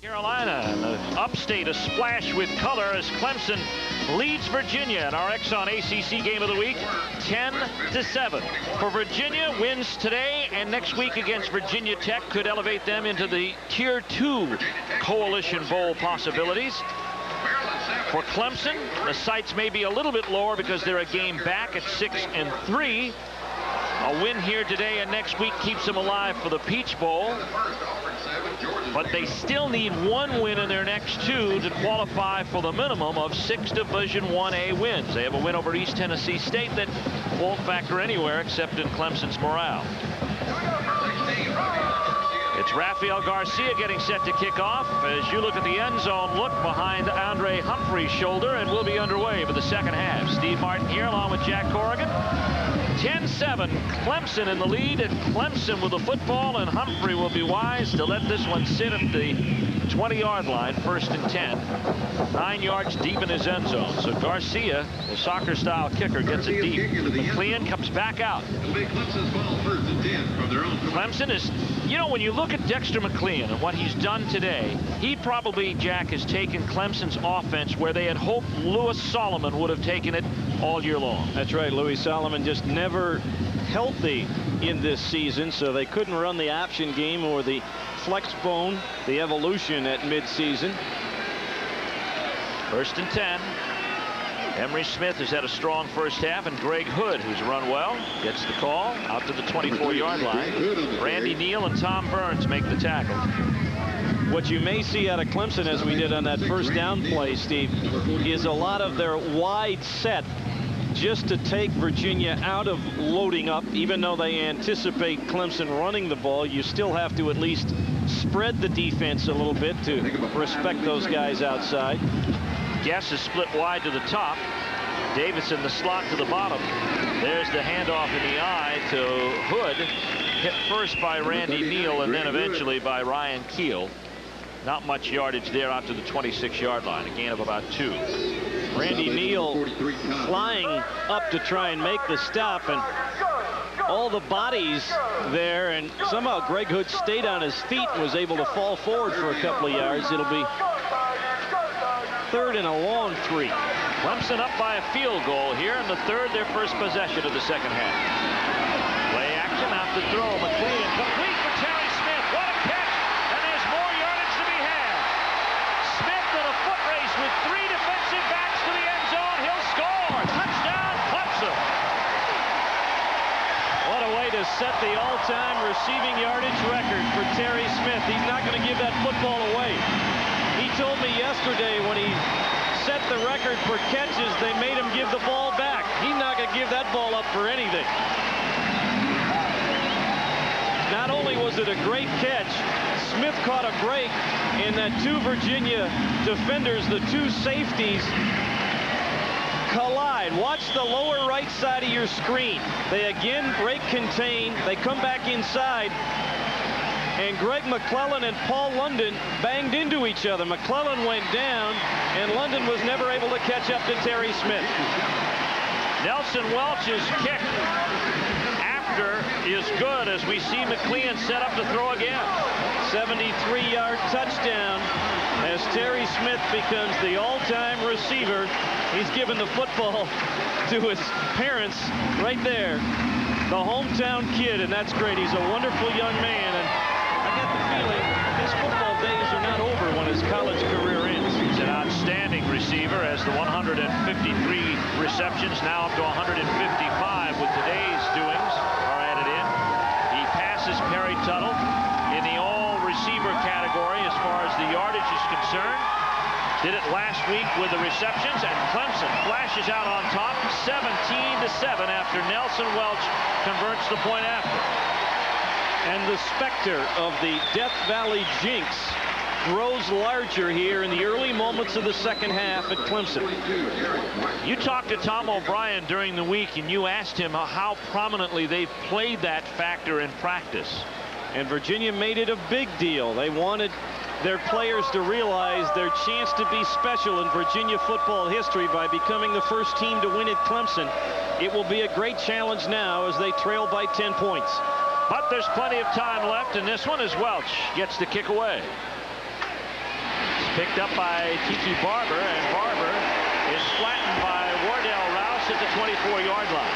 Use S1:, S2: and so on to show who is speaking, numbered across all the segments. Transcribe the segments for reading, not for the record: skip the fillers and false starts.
S1: Carolina, and the upstate a splash with color as Clemson leads Virginia in our Exxon ACC Game of the Week 10-7. For Virginia, wins today and next week against Virginia Tech could elevate them into the Tier 2 Coalition Bowl possibilities. For Clemson, the sights may be a little bit lower because they're a game back at 6-3. A win here today and next week keeps them alive for the Peach Bowl. But they still need one win in their next two to qualify for the minimum of 6 Division 1A wins. They have a win over East Tennessee State that won't factor anywhere except in Clemson's morale. It's Rafael Garcia getting set to kick off as you look at the end zone look behind Andre Humphrey's shoulder, and we'll be underway for the second half. Steve Martin here along with Jack Corrigan. 10-7, Clemson in the lead, and Clemson with the football, and Humphrey will be wise to let this one sit at the 20-yard line, 1st and 10. 9 yards deep in his end zone. So Garcia, the soccer-style kicker, gets it deep. McLean comes back out. Clemson is, you know, when you look at Dexter McLean and what he's done today, he probably, Jack, has taken Clemson's offense where they had hoped Louis Solomon would have taken it all year long.
S2: That's right. Louis Solomon just never healthy in this season, so they couldn't run the option game or the flex bone, the evolution at midseason.
S1: 1st and 10. Emery Smith has had a strong first half, and Greg Hood, who's run well, gets the call out to the 24-yard line. Randy Neal and Tom Burns make the tackle.
S2: What you may see out of Clemson, as we did on that first down play, Steve, is a lot of their wide set just to take Virginia out of loading up. Even though they anticipate Clemson running the ball, you still have to at least spread the defense a little bit to respect those guys outside.
S1: Guess is split wide to the top. Davis in the slot to the bottom. There's the handoff in the eye to Hood. Hit first by Randy Neal and then eventually by Ryan Keel. Not much yardage there out to the 26-yard line. A gain of about 2.
S2: Randy Neal flying up to try and make the stop, and all the bodies there, and somehow Greg Hood stayed on his feet and was able to fall forward for a couple of yards. It'll be 3rd and a long 3.
S1: Clemson up by a field goal here in the 3rd, their first possession of the second half. Play action out to throw. McLean complete for Terry Smith. What a catch! And there's more yardage to be had. Smith in a foot race with 3 defensive backs to the end zone. He'll score. Touchdown, Clemson.
S2: What a way to set the all-time receiving yardage record for Terry Smith. He's not going to give that football away. He told me yesterday when he set the record for catches, they made him give the ball back. He's not going to give that ball up for anything. Not only was it a great catch, Smith caught a break, and that 2 Virginia defenders, the 2 safeties, collide. Watch the lower right side of your screen. They again break contain. They come back inside. And Greg McClellan and Paul London banged into each other. McClellan went down, and London was never able to catch up to Terry Smith.
S1: Nelson Welch's kick after is good as we see McLean set up to throw again.
S2: 73-yard touchdown as Terry Smith becomes the all-time receiver. He's given the football to his parents right there. The hometown kid, and that's great. He's a wonderful young man, and I get the feeling his football days are not over when his college career ends.
S1: He's an outstanding receiver as the 153 receptions now up to 155 with today's doings are added in. He passes Perry Tuttle in the all-receiver category as far as the yardage is concerned. Did it last week with the receptions, and Clemson flashes out on top 17-7 after Nelson Welch converts the point after.
S2: And the specter of the Death Valley jinx grows larger here in the early moments of the second half at Clemson.
S1: You talked to Tom O'Brien during the week, and you asked him how prominently they've played that factor in practice.
S2: And Virginia made it a big deal. They wanted their players to realize their chance to be special in Virginia football history by becoming the first team to win at Clemson. It will be a great challenge now as they trail by 10 points.
S1: But there's plenty of time left in this one as Welch gets the kick away. Picked up by Tiki Barber, and Barber is flattened by Wardell Rouse at the 24-yard line.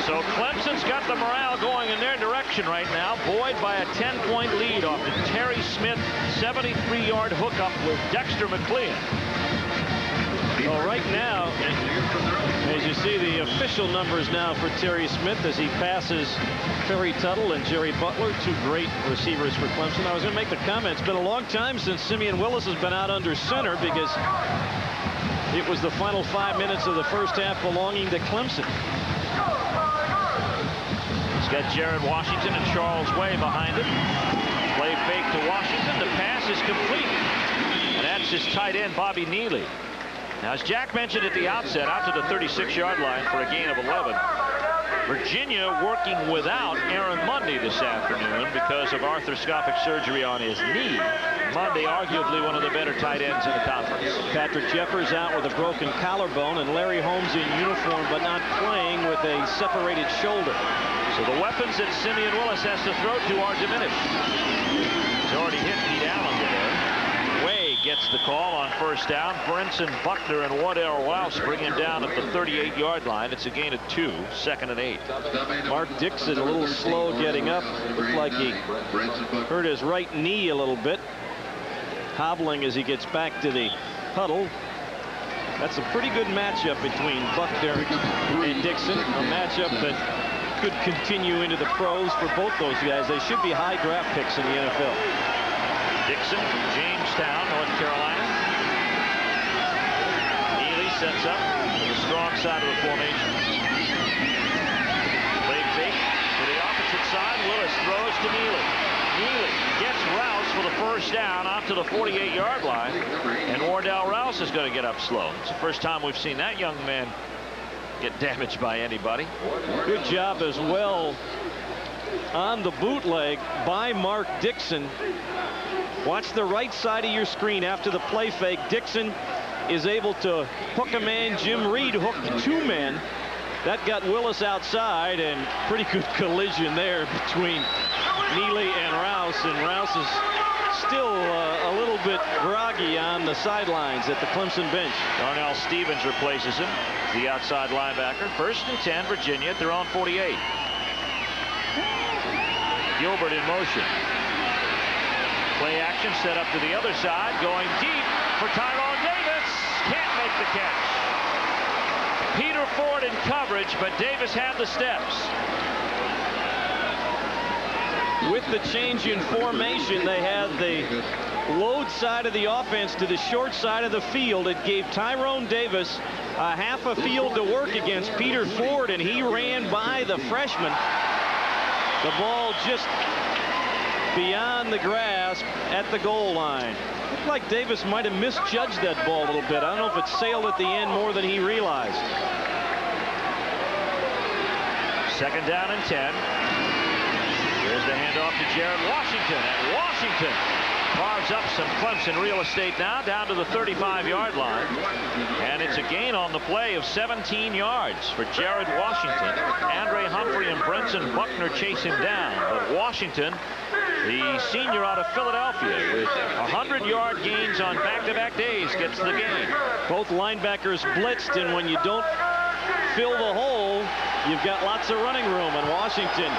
S1: So Clemson's got the morale going in their direction right now, buoyed by a 10-point lead off the Terry Smith 73-yard hookup with Dexter McLean.
S2: Well, right now, as you see the official numbers now for Terry Smith as he passes Terry Tuttle and Jerry Butler, two great receivers for Clemson. I was going to make the comment, it's been a long time since Simeon Willis has been out under center because it was the final 5 minutes of the first half belonging to Clemson.
S1: He's got Jared Washington and Charles Way behind him. Play fake to Washington. The pass is complete. And that's his tight end, Bobby Neely. Now, as Jack mentioned at the outset, out to the 36-yard line for a gain of 11. Virginia working without Aaron Mundy this afternoon because of arthroscopic surgery on his knee. Mundy, arguably one of the better tight ends in the conference.
S2: Patrick Jeffers out with a broken collarbone, and Larry Holmes in uniform but not playing with a separated shoulder.
S1: So the weapons that Simeon Willis has to throw to are diminished. He's already hit Pete Allen today. Way gets the call on first down. Brinson, Buckner, and Wardell Rouse bring him down at the 38-yard line. It's a gain of 2, 2nd and 8.
S2: Mark Dixon a little slow getting up. Looked like he hurt his right knee a little bit. Hobbling as he gets back to the huddle. That's a pretty good matchup between Buckner and Dixon. A matchup that could continue into the pros for both those guys. They should be high draft picks in the NFL.
S1: Dixon from Jamestown, North Carolina. Neely sets up to the strong side of the formation. Play fake to the opposite side. Willis throws to Neely. Neely gets Rouse for the first down out to the 48-yard line. And Wardell Rouse is going to get up slow. It's the first time we've seen that young man get damaged by anybody.
S2: Good job as well on the bootleg by Mark Dixon. Watch the right side of your screen after the play fake. Dixon is able to hook a man. Jim Reed hooked 2 men. That got Willis outside, and pretty good collision there between Neely and Rouse. And Rouse is still a little bit groggy on the sidelines at the Clemson bench.
S1: Darnell Stevens replaces him, the outside linebacker. 1st and 10, Virginia at their own 48. Gilbert in motion. Play action set up to the other side, going deep for Tyrone Davis. Can't make the catch. Peter Ford in coverage, but Davis had the steps.
S2: With the change in formation, they had the load side of the offense to the short side of the field. It gave Tyrone Davis a half a field to work against Peter Ford, and he ran by the freshman. The ball just beyond the grasp at the goal line. Looked like Davis might have misjudged that ball a little bit. I don't know if it sailed at the end more than he realized.
S1: 2nd down and 10. Here's the handoff to Jared Washington, and Washington carves up some Clemson real estate now down to the 35-yard line. And it's a gain on the play of 17 yards for Jared Washington. Andre Humphrey and Brinson Buckner chase him down, but Washington, the senior out of Philadelphia, with 100-yard gains on back-to-back days, gets the gain.
S2: Both linebackers blitzed, and when you don't fill the hole, you've got lots of running room. And Washington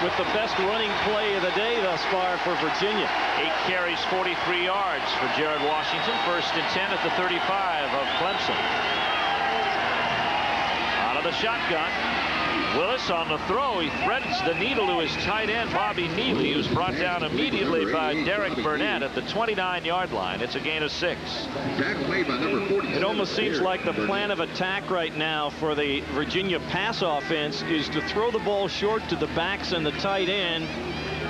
S2: with the best running play of the day thus far for Virginia.
S1: 8 carries, 43 yards for Jared Washington. 1st and 10 at the 35 of Clemson. Out of the shotgun. Willis on the throw. He threads the needle to his tight end, Bobby Neely, who's brought down immediately by Derek Burnett at the 29-yard line. It's a gain of 6.
S2: It almost seems like the plan of attack right now for the Virginia pass offense is to throw the ball short to the backs and the tight end,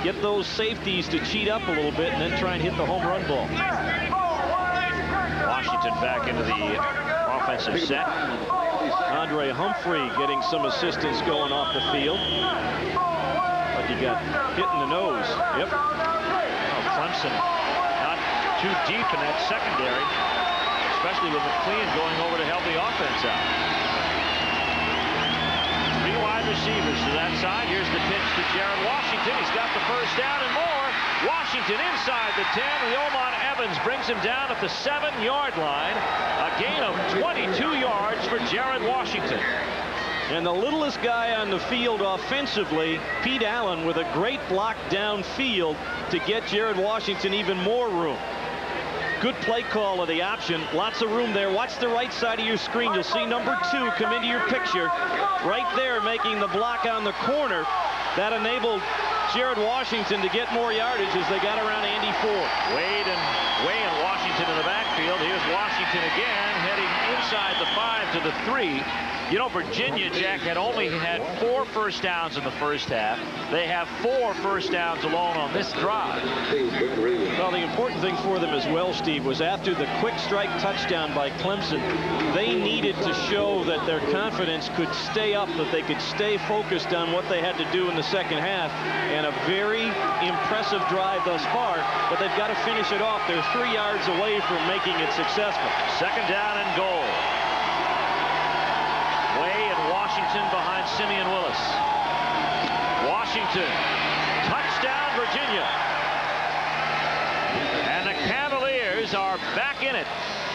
S2: get those safeties to cheat up a little bit, and then try and hit the home run ball.
S1: Washington back into the offensive set.
S2: Andre Humphrey getting some assistance going off the field. Like he got hit in the nose. Yep.
S1: Well, Clemson not too deep in that secondary, especially with McLean going over to help the offense out. 3 wide receivers to that side. Here's the pitch to Jared Washington. He's got the first down and more. Washington inside the 10. Leomon Evans brings him down at the 7-yard line. A gain of 22 yards for Jared Washington.
S2: And the littlest guy on the field offensively, Pete Allen, with a great block downfield to get Jared Washington even more room. Good play call of the option. Lots of room there. Watch the right side of your screen. You'll see number 2 come into your picture. Right there making the block on the corner. That enabled Jared Washington to get more yardage as they got around Andy Ford.
S1: Way and Washington in the backfield. Here's Washington again, heading inside the 5 to the 3. You know, Virginia, Jack, had only had 4 first downs in the first half. They have 4 first downs alone on this drive.
S2: Well, the important thing for them as well, Steve, was after the quick strike touchdown by Clemson, they needed to show that their confidence could stay up, that they could stay focused on what they had to do in the second half. And a very impressive drive thus far, but they've got to finish it off. They're 3 yards away from making it successful.
S1: Second down and goal. Washington behind Simeon Willis. Washington, touchdown Virginia. And the Cavaliers are back in it,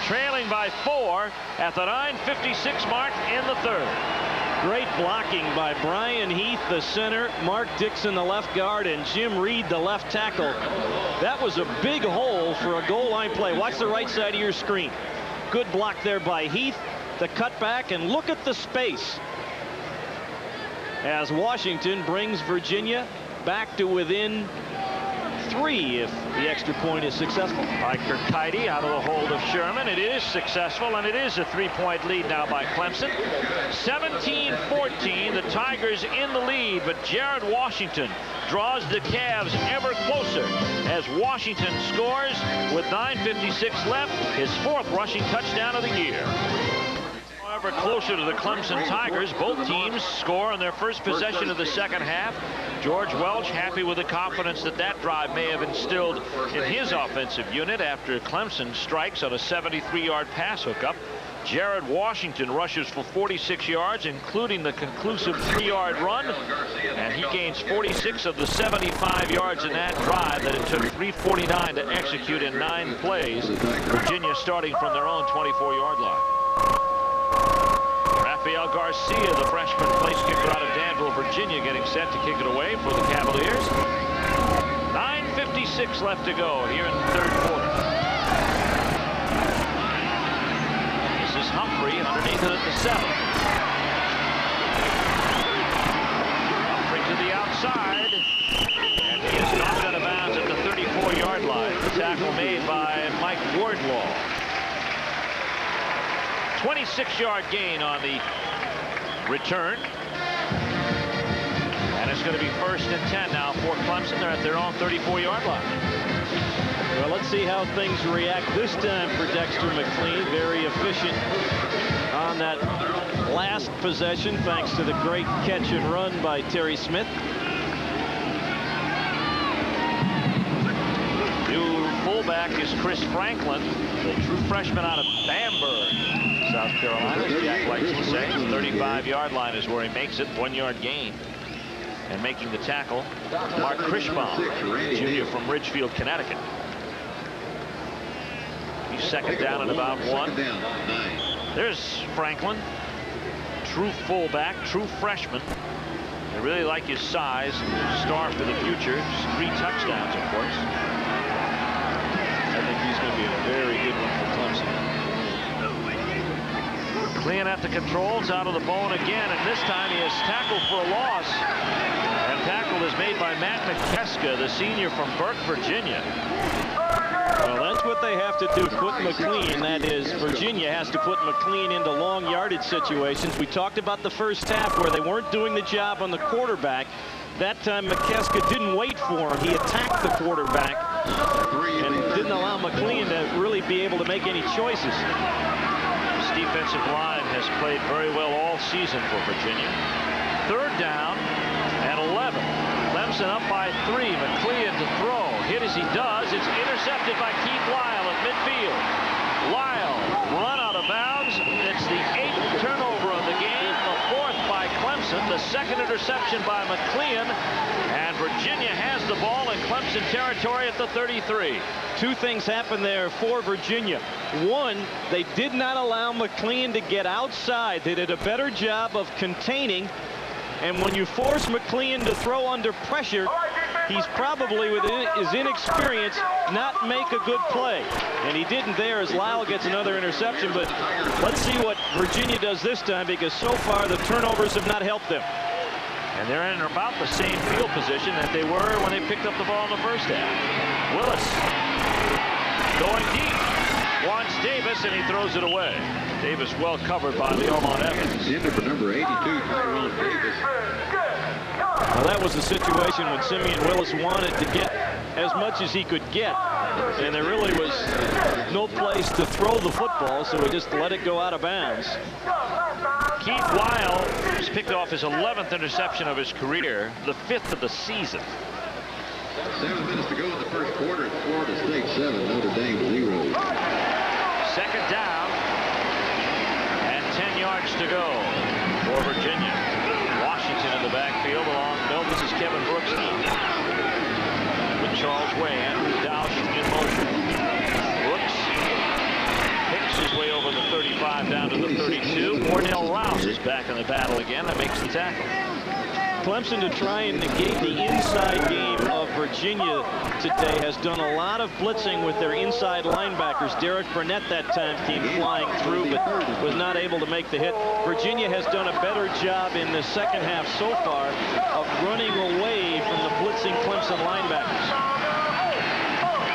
S1: trailing by 4 at the 9:56 mark in the 3rd.
S2: Great blocking by Brian Heath, the center, Mark Dixon, the left guard, and Jim Reed, the left tackle. That was a big hole for a goal line play. Watch the right side of your screen. Good block there by Heath. The cutback, and look at the space as Washington brings Virginia back to within 3 if the extra point is successful.
S1: Iker Kite out of the hold of Sherman. It is successful, and it is a 3-point lead now by Clemson. 17-14, the Tigers in the lead, but Jared Washington draws the Cavs ever closer as Washington scores with 9:56 left, his 4th rushing touchdown of the year. However, closer to the Clemson Tigers. Both teams score on their first possession of the second half. George Welch happy with the confidence that drive may have instilled in his offensive unit after Clemson strikes on a 73-yard pass hookup. Jared Washington rushes for 46 yards, including the conclusive 3-yard run, and he gains 46 of the 75 yards in that drive that it took 3:49 to execute in 9 plays. Virginia starting from their own 24-yard line. Rafael Garcia, the freshman place kicker out of Danville, Virginia, getting set to kick it away for the Cavaliers. 9:56 left to go here in the 3rd quarter. This is Humphrey underneath it at the 7. Humphrey to the outside, and he is knocked out of bounds at the 34-yard line. The tackle made by Mike Wardlaw. 26-yard gain on the return. And it's going to be 1st and 10 now for Clemson. They're at their own 34-yard line.
S2: Well, let's see how things react this time for Dexter McLean. Very efficient on that last possession, thanks to the great catch and run by Terry Smith.
S1: New fullback is Chris Franklin, the true freshman out of Bamberg, South Carolina, as Jack likes to say. 35-yard line is where he makes it. 1-yard gain. And making the tackle, Mark Krishbaum, junior from Ridgefield, Connecticut. He's second down and about 1. There's Franklin, true fullback, true freshman. I really like his size, star for the future. 3 touchdowns, of course.
S2: I think he's going to be a very good one for Clemson.
S1: McLean at the controls, out of the bone again, and this time he is tackled for a loss. And tackle is made by Matt McKeska, the senior from Burke, Virginia.
S2: Well, that's what they have to do, put McLean. That is, Virginia has to put McLean into long yardage situations. We talked about the first half where they weren't doing the job on the quarterback. That time McKeska didn't wait for him. He attacked the quarterback and didn't allow McLean to really be able to make any choices.
S1: This defensive line has played very well all season for Virginia. 3rd down and 11. Clemson up by 3. McLean to throw. Hit as he does. It's intercepted by Keith Lyle at midfield. Lyle run out of bounds. It's the 8th turnover of the game. The 4th by Clemson. The second interception by McLean, and Virginia has the ball in Clemson territory at the 33.
S2: Two things happened there for Virginia. One, they did not allow McLean to get outside. They did a better job of containing. And when you force McLean to throw under pressure, he's probably, with his inexperience, not make a good play. And he didn't there as Lyle gets another interception. But let's see what Virginia does this time, because so far the turnovers have not helped them.
S1: And they're in about the same field position that they were when they picked up the ball in the first half. Willis going deep. Wants Davis, and he throws it away. Davis well covered by Leomont Evans.
S3: In for number 82, Tyrone Davis.
S2: Well, that was the situation when Simeon Willis wanted to get as much as he could get. And there really was no place to throw the football, so he just let it go out of bounds.
S1: Keith Weil has picked off his 11th interception of his career, the 5th of the season.
S3: 7 minutes to go in the first quarter. Florida State 7, Notre Dame 0.
S1: Second down and 10 yards to go for Virginia. Washington in the backfield along. No, this is Kevin Brooks now. With Charles Way, Andrew Dausch in motion. Brooks picks his way over the 35 down to the 32. Wardell Rouse is back in the battle again and makes the tackle.
S2: Clemson, to try and negate the inside game of Virginia today, has done a lot of blitzing with their inside linebackers. Derek Burnett that time came flying through but was not able to make the hit. Virginia has done a better job in the second half so far of running away from the blitzing Clemson linebackers.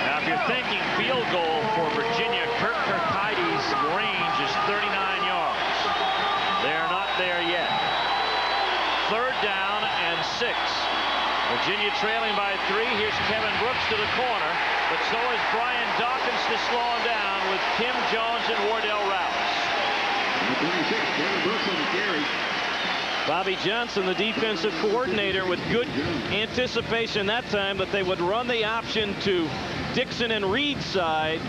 S1: Now, if you're thinking field goal for Virginia, Kirk Kirkhides' range is 39 yards. They're not there yet. Third down and 6. Virginia trailing by 3. Here's Kevin Brooks to the corner, but so is Brian Dawkins to slow him down with Tim Jones and Wardell Rouse.
S3: Number 26, Kevin Brooks on the carry.
S2: Bobby Johnson, the defensive coordinator, with good anticipation that time that they would run the option to Dixon and Reed's side,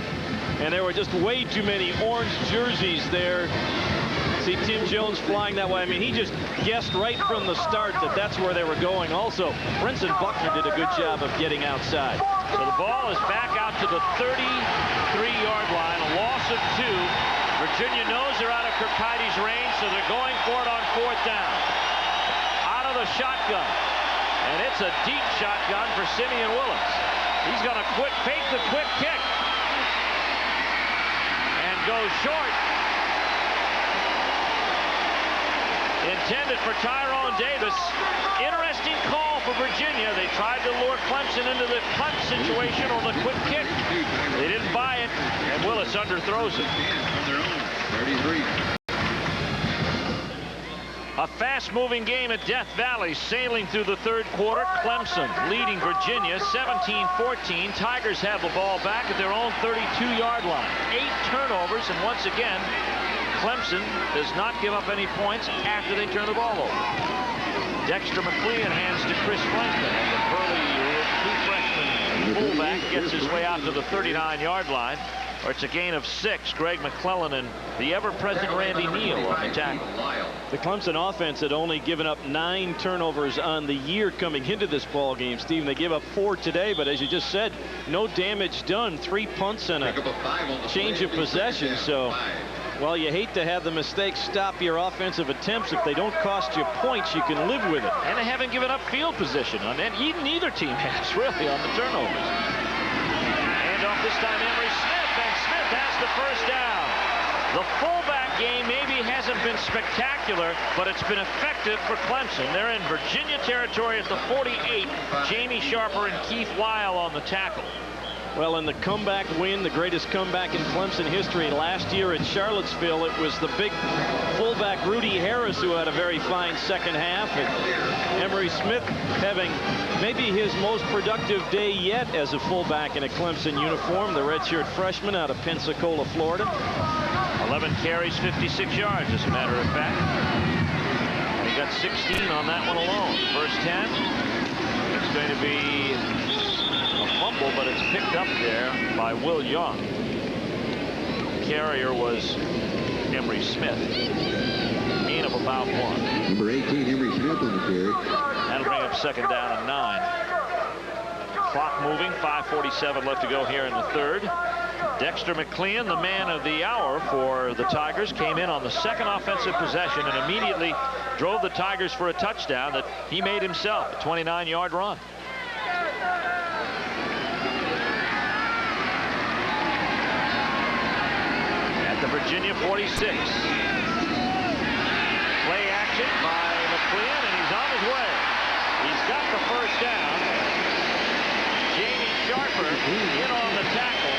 S2: and there were just way too many orange jerseys there. See Tim Jones flying that way. I mean, he just guessed right from the start that that's where they were going. Also, Brinson Buckner did a good job of getting outside.
S1: So the ball is back out to the 33-yard line, a loss of 2. Virginia knows they're out of Kirkhides' range, so they're going for it on 4th down. Out of the shotgun, and it's a deep shotgun for Simeon Willis. He's going to fake the quick kick and goes short. Intended for Tyrone Davis. Interesting call for Virginia. They tried to lure Clemson into the punt situation on the quick kick. They didn't buy it, and Willis underthrows it.
S3: From their own 33.
S1: A fast-moving game at Death Valley, sailing through the third quarter. Clemson leading Virginia 17-14. Tigers have the ball back at their own 32-yard line. 8 turnovers, and once again, Clemson does not give up any points after they turn the ball over. Dexter McLean hands to Chris Franklin, and the burly true freshman fullback gets his way out to the 39-yard line. Or it's a gain of 6. Greg McClellan and the ever-present Randy Neal on the tackle.
S2: The Clemson offense had only given up 9 turnovers on the year coming into this ball game, Steve. They gave up 4 today, but as you just said, no damage done. 3 punts and a change of possession. So, well, you hate to have the mistakes stop your offensive attempts. If they don't cost you points, you can live with it.
S1: And they haven't given up field position on that. Neither team has, really, on the turnovers. And off this time, Emery Smith, and Smith has the first down. The fullback game maybe hasn't been spectacular, but it's been effective for Clemson. They're in Virginia territory at the 48. Jamie Sharper and Keith Weil on the tackle.
S2: Well, in the comeback win, the greatest comeback in Clemson history last year at Charlottesville, it was the big fullback Rudy Harris who had a very fine second half. And Emery Smith having maybe his most productive day yet as a fullback in a Clemson uniform, the redshirt freshman out of Pensacola, Florida.
S1: 11 carries, 56 yards, as a matter of fact. And he got 16 on that one alone. First 10. It's going to be a fumble, but it's picked up there by Will Young. The carrier was Emery Smith. Gain of about 1.
S3: Number 18, Henry Smith on the carry.
S1: That'll bring up 2nd down and 9. Clock moving, 5:47 left to go here in the 3rd. Dexter McClean, the man of the hour for the Tigers, came in on the 2nd offensive possession and immediately drove the Tigers for a touchdown that he made himself, a 29-yard run. At the Virginia 46. Play action by McClean, and he's on his way. He's got the 1st down. Jamie Sharper in on the tackle,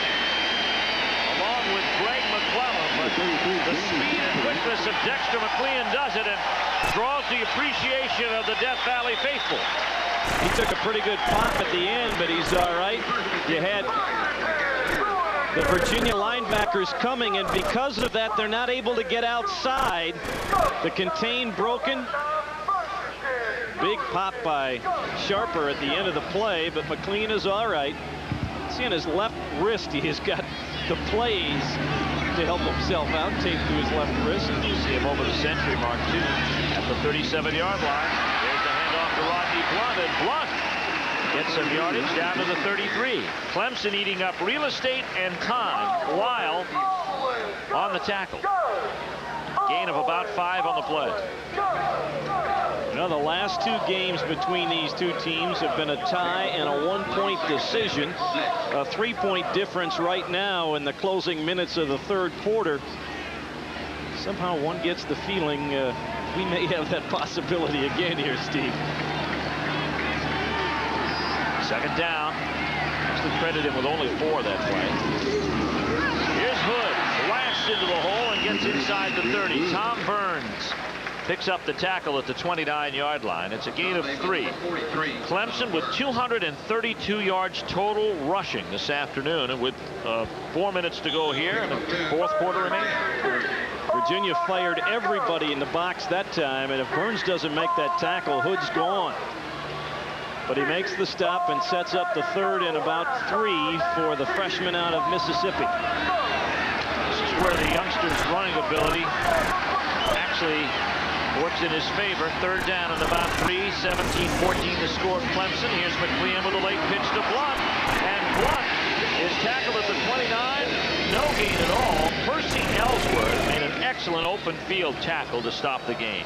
S1: along with Greg McClellan. But the speed and quickness of Dexter McClean does it and draws the appreciation of the Death Valley faithful.
S2: He took a pretty good pop at the end, but he's all right. You had the Virginia linebackers coming, and because of that, they're not able to get outside. The contain broken. Big pop by Sharper at the end of the play, but McClean is all right. See, on his left wrist, he has got the plays to help himself out, taped to his left wrist.
S1: And you see him over the century mark, too, at the 37-yard line. There's the handoff to Rodney Blunt, and Blunt gets some yardage down to the 33. Clemson eating up real estate and time while on the tackle. Gain of about 5 on the play.
S2: You know, the last 2 games between these two teams have been a tie and a 1-point decision. A 3-point difference right now in the closing minutes of the 3rd quarter. Somehow one gets the feeling we may have that possibility again here, Steve.
S1: 2nd down. Actually credit him with only 4 that play. Here's Hood. Blasts into the hole and gets inside the 30. Tom Burns picks up the tackle at the 29-yard line. It's a gain of 3. Clemson with 232 yards total rushing this afternoon, and with 4 minutes to go here and the 4th quarter remaining.
S2: Virginia fired everybody in the box that time, and if Burns doesn't make that tackle, Hood's gone. But he makes the stop and sets up the 3rd and about 3 for the freshman out of Mississippi.
S1: This is where the youngster's running ability actually works in his favor. 3rd down and about 3. 17-14 the score of Clemson. Here's McClean with a late pitch to Blunt, and Blunt is tackled at the 29. No gain at all. Percy Ellsworth made an excellent open field tackle to stop the gain.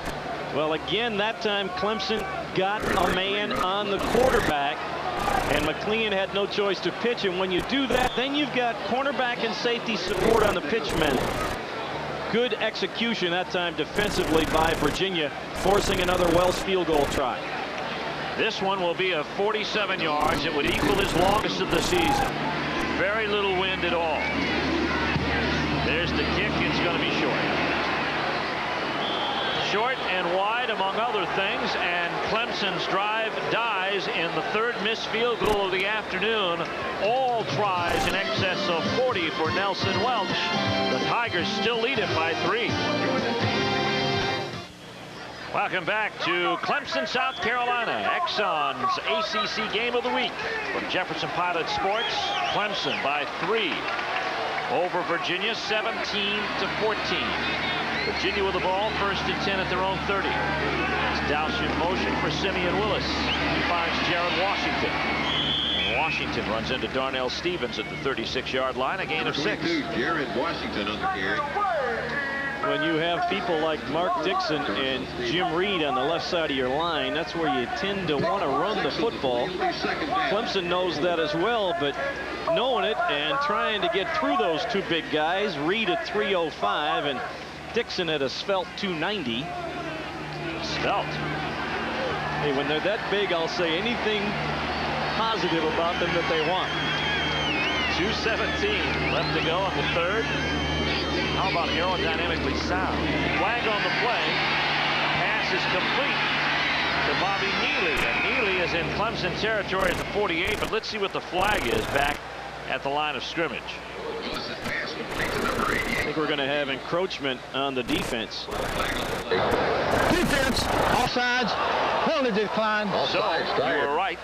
S2: Well, again, that time Clemson got a man on the quarterback, and McClean had no choice to pitch. And when you do that, then you've got cornerback and safety support on the pitchman. Good execution that time defensively by Virginia, forcing another Wells field goal try.
S1: This one will be a 47 yards. It would equal his longest of the season. Very little wind at all. There's the kick. It's going to be short. Short and wide, among other things, and Clemson's drive dies in the 3rd missed field goal of the afternoon. All tries in excess of 40 for Nelson Welch. The Tigers still lead it by 3. Welcome back to Clemson, South Carolina. Exxon's ACC Game of the Week from Jefferson Pilot Sports. Clemson by 3 over Virginia, 17-14. Virginia with the ball, 1st and 10 at their own 30. It's Doush in motion for Simeon Willis. He finds Jared Washington. And Washington runs into Darnell Stevens at the 36-yard line, a gain of 6.
S3: Jared Washington on the carry.
S2: When you have people like Mark Dixon and Jim Reed on the left side of your line, that's where you tend to want to run the football. Clemson knows that as well, but knowing it and trying to get through those 2 big guys, Reed at 305 and Dixon at a svelte 290.
S1: Svelte.
S2: Hey, when they're that big, I'll say anything positive about them that they want.
S1: 2:17 left to go on the 3rd. How about aerodynamically sound? Flag on the play. Pass is complete to Bobby Neely. And Neely is in Clemson territory at the 48, but let's see what the flag is back at the line of scrimmage.
S2: I think we're going to have encroachment on the defense.
S4: Defense, offsides, penalty decline.
S1: So, you were right.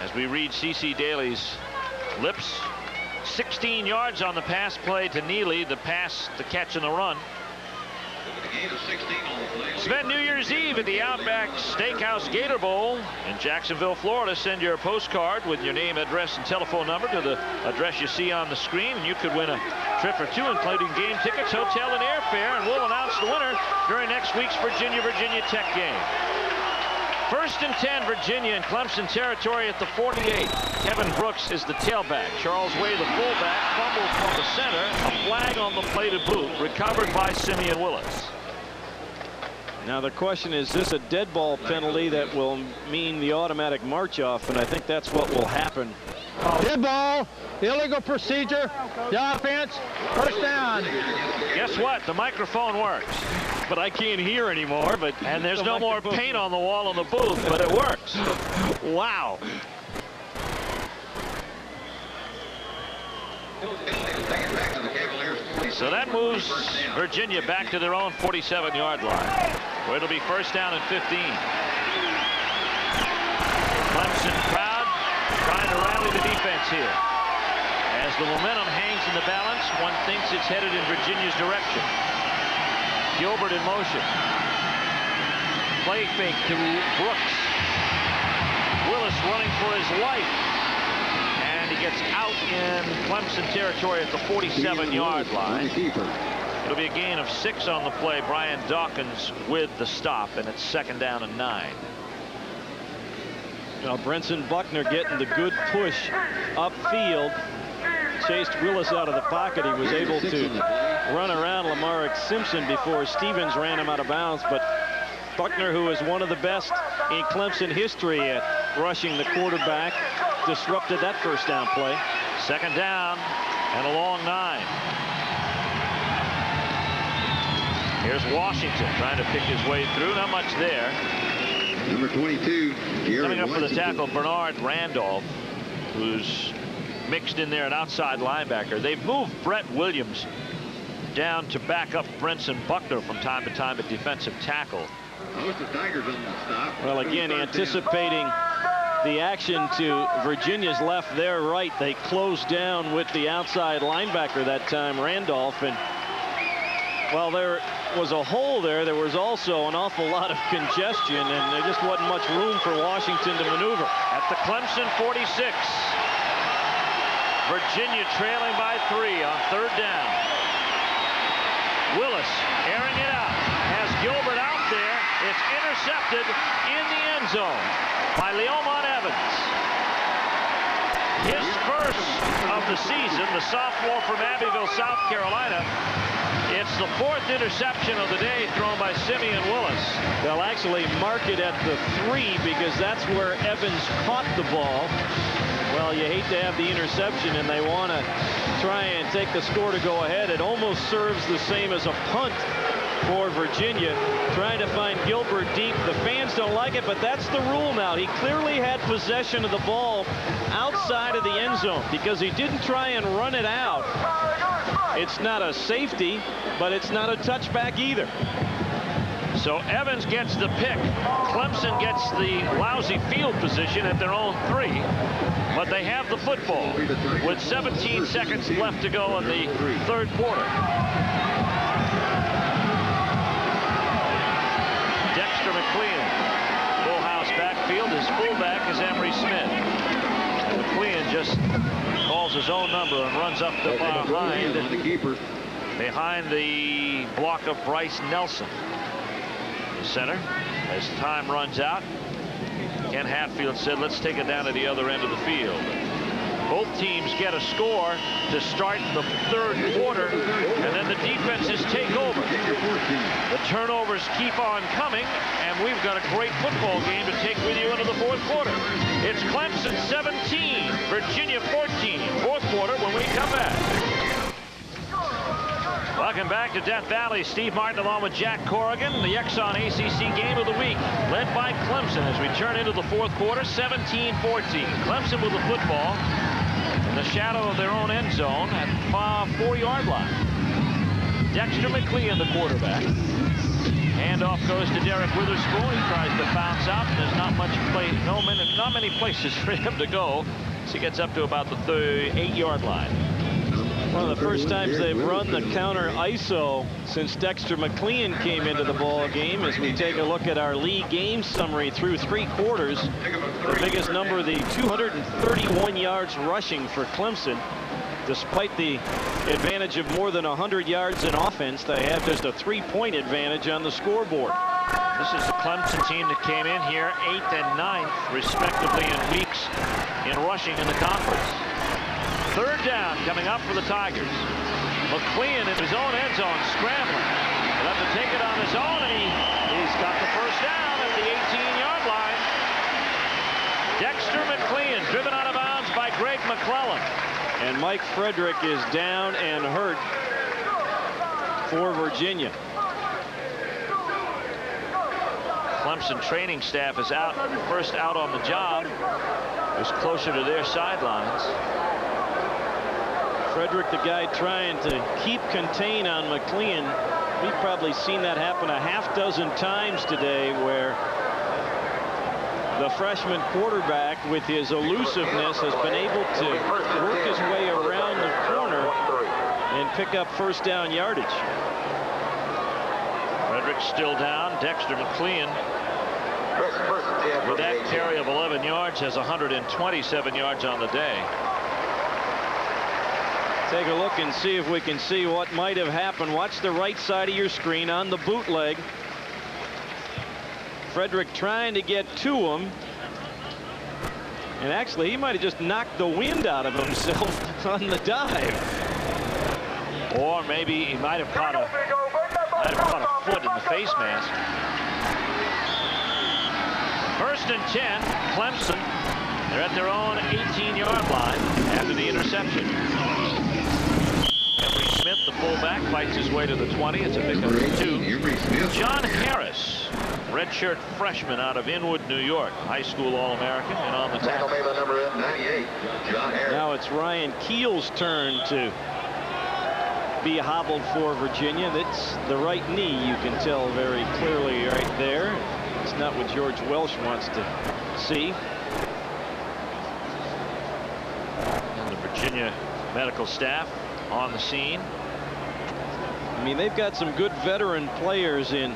S1: As we read C.C. Daly's lips, 16 yards on the pass play to Neely, the pass, the catch, and the run. Spend New Year's Eve at the Outback Steakhouse Gator Bowl in Jacksonville, Florida. Send your postcard with your name, address, and telephone number to the address you see on the screen, and you could win a trip or two, including game tickets, hotel, and airfare, and we'll announce the winner during next week's Virginia Tech game. 1st and 10, Virginia in Clemson territory at the 48. Kevin Brooks is the tailback. Charles Way, the fullback, fumbled from the center. A flag on the play to boot, recovered by Simeon Willis.
S2: Now the question is this a dead ball penalty that will mean the automatic march off, and I think that's what will happen.
S4: Dead ball, illegal procedure, the offense, 1st down.
S1: Guess what? The microphone works.
S2: But I can't hear anymore.
S1: And there's no more paint on the wall in the booth, but it works.
S2: Wow.
S1: So that moves Virginia back to their own 47-yard line, where it'll be 1st down and 15. Clemson crowd trying to rally the defense here. As the momentum hangs in the balance, one thinks it's headed in Virginia's direction. Gilbert in motion. Play fake to Brooks. Willis running for his life. And he gets out in Clemson territory at the 47-yard line. It'll be a gain of 6 on the play. Brian Dawkins with the stop, and it's 2nd down and 9.
S2: Now Brenson Buckner getting the good push upfield. Chased Willis out of the pocket. He was able to run around Lamarick Simpson before Stevens ran him out of bounds. But Buckner, who is one of the best in Clemson history at rushing the quarterback, disrupted that 1st down play.
S1: 2nd down and a long 9. Here's Washington trying to pick his way through. Not much there.
S3: Number 22.
S1: Coming up for the tackle, Bernard Randolph, who's mixed in there, an outside linebacker. They've moved Brett Williams down to back up Brenson Buckner from time to time at defensive tackle.
S2: Well, again, anticipating the action to Virginia's left, their right, they closed down with the outside linebacker that time, Randolph, and while there was a hole there, there was also an awful lot of congestion, and there just wasn't much room for Washington to maneuver.
S1: At the Clemson 46. Virginia trailing by 3 on 3rd down. Willis airing it out. Has Gilbert out there. It's intercepted in the end zone by Leomont Evans. His first of the season, the sophomore from Abbeville, South Carolina. It's the 4th interception of the day thrown by Simeon Willis.
S2: They'll actually mark it at the 3 because that's where Evans caught the ball. Well, you hate to have the interception, and they want to try and take the score to go ahead. It almost serves the same as a punt for Virginia, trying to find Gilbert deep. The fans don't like it, but that's the rule now. He clearly had possession of the ball outside of the end zone because he didn't try and run it out. It's not a safety, but it's not a touchback either.
S1: So Evans gets the pick. Clemson gets the lousy field position at their own 3, but they have the football with 17 seconds left to go in the 3rd quarter. Dexter McLean, full house backfield. His fullback is Emery Smith. McLean just calls his own number and runs up the behind the block of Bryce Nelson. The center, as time runs out, Ken Hatfield said, let's take it down to the other end of the field. Both teams get a score to start the 3rd quarter, and then the defenses take over. The turnovers keep on coming, and we've got a great football game to take with you into the 4th quarter. It's Clemson 17, Virginia 14, 4th quarter when we come back. Welcome back to Death Valley. Steve Martin along with Jack Corrigan. The Exxon ACC game of the week, led by Clemson as we turn into the 4th quarter, 17-14. Clemson with the football in the shadow of their own end zone at the 4-yard line. Dexter McLean, the quarterback. Handoff goes to Derek Witherspoon. He tries to bounce out, and there's not many places for him to go. So he gets up to about the 8-yard line.
S2: One of the first times they've run the counter ISO since Dexter McLean came into the ball game. As we take a look at our league game summary through 3 quarters, the biggest number, the 231 yards rushing for Clemson. Despite the advantage of more than 100 yards in offense, they have just a 3-point advantage on the scoreboard.
S1: This is the Clemson team that came in here 8th and 9th, respectively, in weeks in rushing in the conference. 3rd down coming up for the Tigers. McLean in his own end zone, scrambling. He'll have to take it on his own, and he's got the first down at the 18-yard line. Dexter McLean driven out of bounds by Greg McClellan.
S2: And Mike Frederick is down and hurt for Virginia.
S1: Clemson training staff is out, first out on the job. Is closer to their sidelines.
S2: Frederick, the guy trying to contain on McLean. We've probably seen that happen a half dozen times today, where the freshman quarterback, with his elusiveness, has been able to work his way around the corner and pick up first down yardage.
S1: Frederick still down. Dexter McLean, with that carry of 11 yards, has 127 yards on the day.
S2: Take a look and see if we can see what might have happened. Watch the right side of your screen on the bootleg. Frederick trying to get to him. And actually, he might have just knocked the wind out of himself on the dive.
S1: Or maybe he might have caught a foot in the face mask. 1st and 10, Clemson. They're at their own 18-yard line after the interception. Emory Smith, the fullback, fights his way to the 20. It's a pickup of 2. John Harris, redshirt freshman out of Inwood, New York, high school All-American, and on the tackle.
S2: Now it's Ryan Keel's turn to be hobbled for Virginia. That's the right knee, you can tell very clearly right there. It's not what George Welsh wants to see.
S1: And the Virginia medical staff on the scene.
S2: I mean, they've got some good veteran players in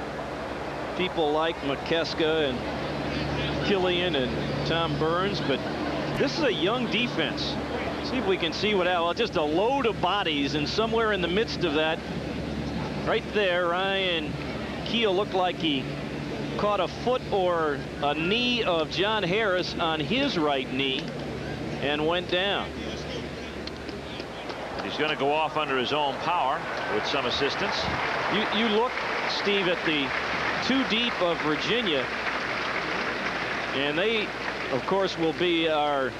S2: people like McKeska and Killian and Tom Burns, but this is a young defense. See if we can see what well, just a load of bodies, and somewhere in the midst of that, right there, Ryan Keel looked like he caught a foot or a knee of John Harris on his right knee and went down.
S1: He's going to go off under his own power with some assistance.
S2: You look, Steve, at the 2 deep of Virginia, and they, of course, will be our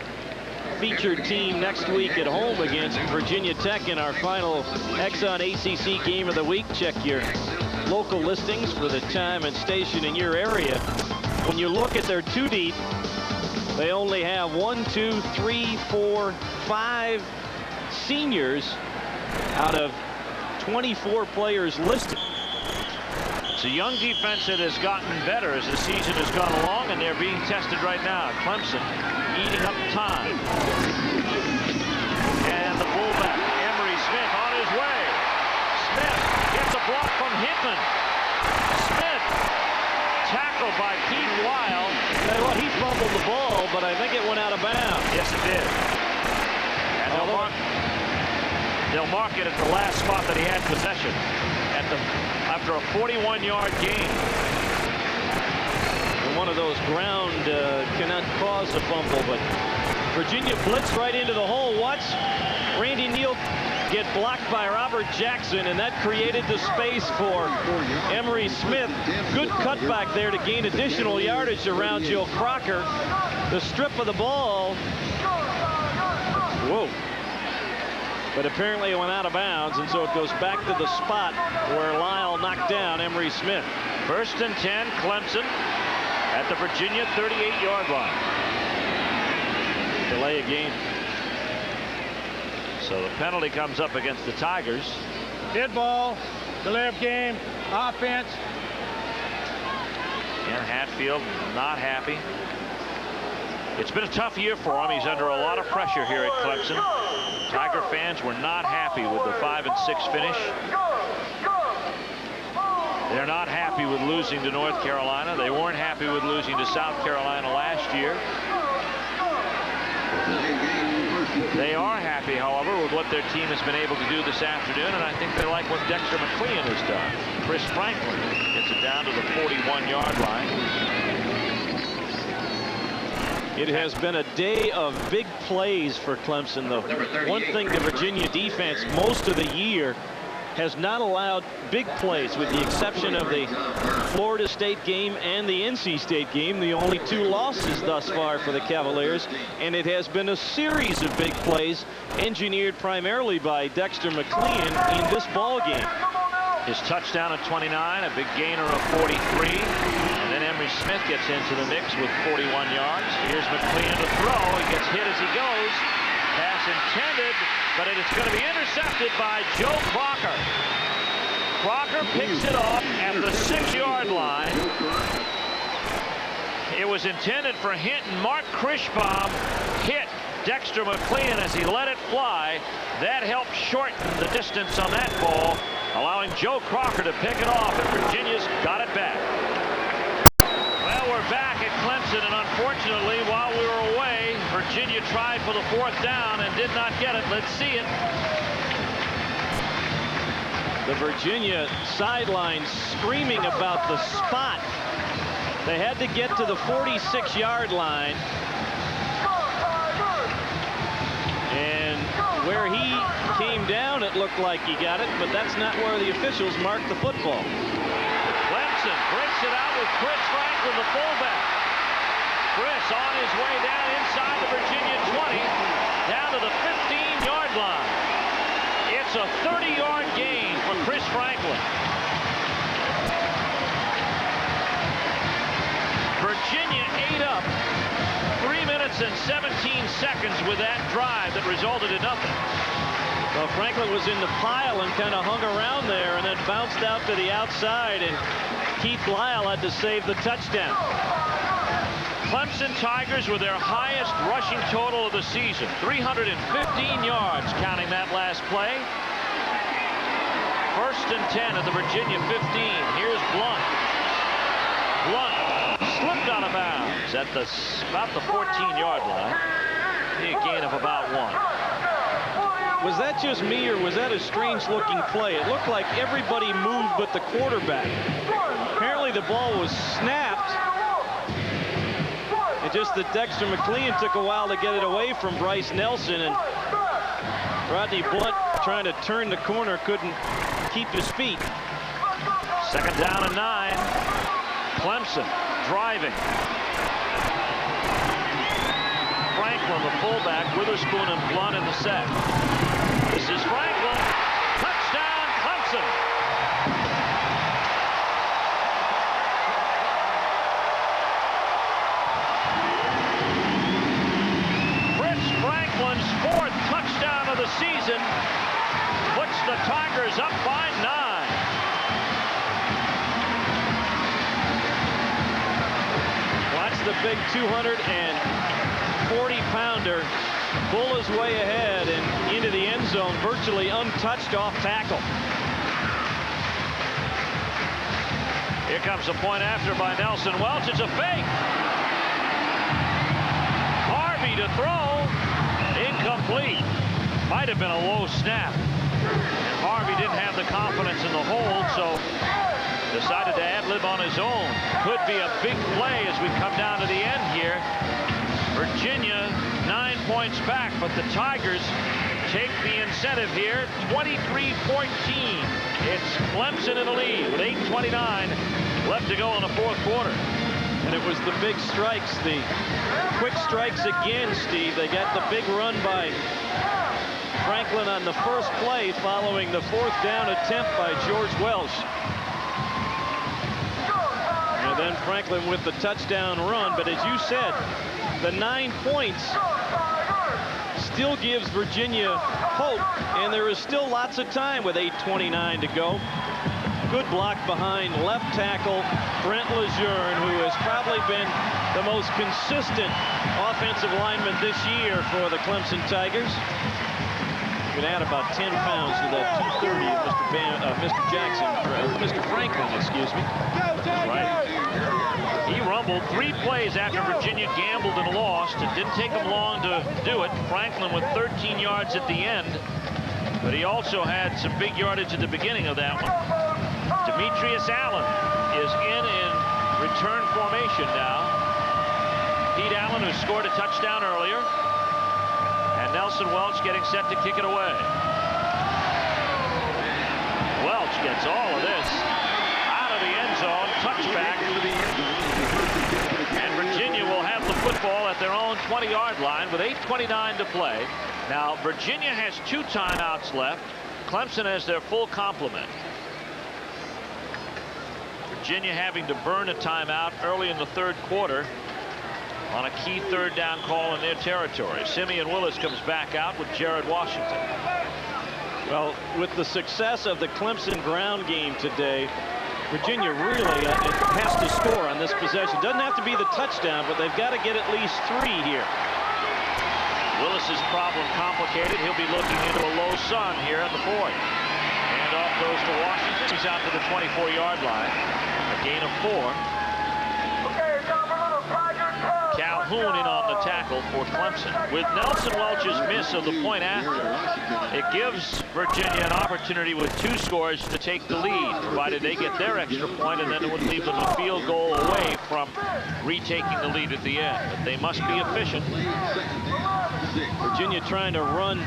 S2: featured team next week at home against Virginia Tech in our final Exxon ACC game of the week. Check your local listings for the time and station in your area. When you look at their 2 deep, they only have 1, 2, 3, 4, 5 seniors out of 24 players listed.
S1: It's a young defense that has gotten better as the season has gone along, and they're being tested right now. Clemson eating up time. And the fullback, Emory Smith, on his way. Smith gets a block from Hickman. Smith tackled by Keith Lyle.
S2: Well, he fumbled the ball, but I think it went out of bounds.
S1: Yes, it did. And they'll mark it at the last spot that he had possession after a 41-yard gain.
S2: And one of those ground cannot cause a fumble, but Virginia blitzed right into the hole. Watch Randy Neal get blocked by Robert Jackson, and that created the space for Emory Smith. Good cutback there to gain additional yardage around Joe Crocker. The strip of the ball. Whoa. But apparently it went out of bounds, and so it goes back to the spot where Lyle knocked down Emory Smith.
S1: 1st and 10, Clemson at the Virginia 38-yard line.
S2: Delay a game.
S1: So the penalty comes up against the Tigers.
S4: Dead ball, delay of game, offense.
S1: And Hatfield not happy. It's been a tough year for him. He's under a lot of pressure here at Clemson. Tiger fans were not happy with the 5-6 finish. They're not happy with losing to North Carolina. They weren't happy with losing to South Carolina last year. They are happy, however, with what their team has been able to do this afternoon, and I think they like what Dexter McLean has done. Chris Franklin gets it down to the 41-yard line.
S2: It has been a day of big plays for Clemson, though. One thing the Virginia defense most of the year has not allowed big plays, with the exception of the Florida State game and the NC State game, the only two losses thus far for the Cavaliers. And it has been a series of big plays engineered primarily by Dexter McLean in this ball game.
S1: His touchdown at 29, a big gainer of 43. And then Emery Smith gets into the mix with 41 yards. Here's McLean to throw. He gets hit as he goes. Pass intended, but it is going to be intercepted by Joe Crocker. Crocker picks it off at the 6-yard line. It was intended for Hinton. Mark Krischbaum hit Dexter McLean as he let it fly. That helped shorten the distance on that ball, allowing Joe Crocker to pick it off, and Virginia's got it back. Well, we're back at Clemson, and unfortunately, while we were away, Virginia tried for the 4th down and did not get it. Let's see it.
S2: The Virginia sideline screaming about the spot. They had to get to the 46-yard line. And where he came down, it looked like he got it, but that's not where the officials marked the football.
S1: Clemson breaks it out with Chris Franklin, the fullback. Chris on his way down inside the Virginia 20, down to the 15-yard line. It's a 30-yard gain for Chris Franklin. Virginia ate up 3 minutes and 17 seconds with that drive that resulted in nothing.
S2: Well, Franklin was in the pile and kind of hung around there and then bounced out to the outside, and Keith Lyle had to save the touchdown.
S1: Clemson Tigers with their highest rushing total of the season, 315 yards, counting that last play. 1st and 10 at the Virginia 15. Here's Blunt. Blunt slipped out of bounds at about the 14-yard line. A gain of about 1.
S2: Was that just me, or was that a strange-looking play? It looked like everybody moved but the quarterback. Apparently the ball was snapped. It just that Dexter McLean took a while to get it away from Bryce Nelson, and Rodney Blunt, trying to turn the corner, couldn't keep his feet.
S1: 2nd down and 9. Clemson driving. Franklin, the fullback, Witherspoon and Blunt in the set. This is Franklin. Touchdown, Clemson. Chris Franklin's 4th touchdown of the season puts the Tigers up by 9.
S2: Watch the big 240-pounder pull his way ahead and into the end zone, virtually untouched off tackle.
S1: Here comes a point after by Nelson Welch. It's a fake. Harvey to throw. Incomplete. Might have been a low snap. And Harvey didn't have the confidence in the hold, so decided to ad-lib on his own. Could be a big play as we come down to the end here. Virginia 9 points back, but the Tigers take the incentive here. 23-14. It's Clemson in the lead with 8:29 left to go in the 4th quarter.
S2: And it was the big strikes, the quick strikes again, Steve. They got the big run by Franklin on the first play following the 4th down attempt by George Welsh. And then Franklin with the touchdown run. But as you said, the 9 points still gives Virginia hope, and there is still lots of time with 8:29 to go. Good block behind left tackle Brent Lejeune, who has probably been the most consistent offensive lineman this year for the Clemson Tigers. You can add about 10 pounds to that 230 of Mr. Jackson, Mr. Franklin, excuse me.
S1: Right. He rumbled 3 plays after Virginia gambled and lost. It didn't take him long to do it. Franklin with 13 yards at the end, but he also had some big yardage at the beginning of that one. Demetrius Allen is in return formation now. Pete Allen, who scored a touchdown earlier, and Nelson Welch getting set to kick it away. Welch gets all of this out of the end zone, touchback, and Virginia will have the football at their own 20-yard line with 8:29 to play. Now Virginia has 2 timeouts left. Clemson has their full complement. Virginia having to burn a timeout early in the 3rd quarter on a key 3rd down call in their territory. Simeon Willis comes back out with Jared Washington.
S2: Well, with the success of the Clemson ground game today, Virginia really has to score on this possession. Doesn't have to be the touchdown, but they've got to get at least 3 here.
S1: Willis's problem complicated. He'll be looking into a low sun here in the 4th. Handoff goes to Washington. He's out to the 24-yard line. A gain of 4. Calhoun in on the tackle for Clemson. With Nelson Welch's miss of the point after, it gives Virginia an opportunity with 2 scores to take the lead, provided they get their extra point, and then it would leave them a field goal away from retaking the lead at the end. But they must be efficient.
S2: Virginia trying to run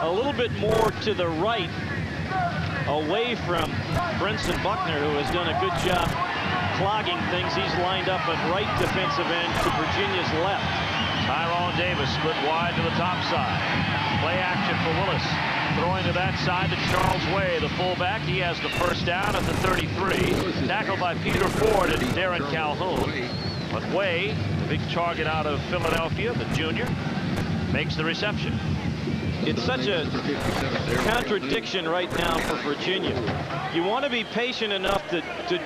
S2: a little bit more to the right, away from Brinson Buckner, who has done a good job clogging things. He's lined up at right defensive end to Virginia's left.
S1: Tyrone Davis split wide to the top side. Play action for Willis. Throwing to that side to Charles Way, the fullback. He has the first down at the 33. Tackled by Peter Ford and Darren Calhoun. But Way, the big target out of Philadelphia, the junior, makes the reception.
S2: It's such a contradiction right now for Virginia. You want to be patient enough to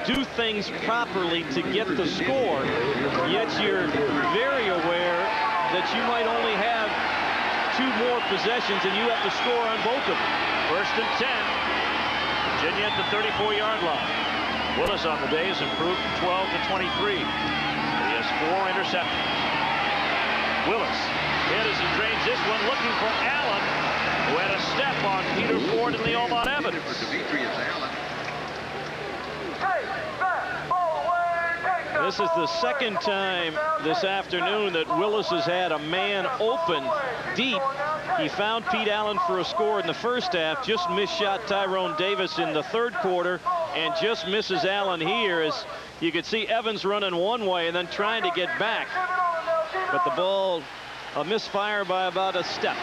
S2: do things properly to get the score, yet you're very aware that you might only have 2 more possessions and you have to score on both of them.
S1: 1st and 10. Virginia at the 34-yard line. Willis on the day has improved from 12 to 23. He has 4 interceptions. Willis hit as he drains this one, looking for Allen, who had a step on Peter Ford and Leo Evans.
S2: This is the 2nd time this afternoon that Willis has had a man open deep. He found Pete Allen for a score in the 1st half, just missed shot Tyrone Davis in the 3rd quarter, and just misses Allen here, as you could see Evans running one way and then trying to get back. But the ball, a misfire by about a step.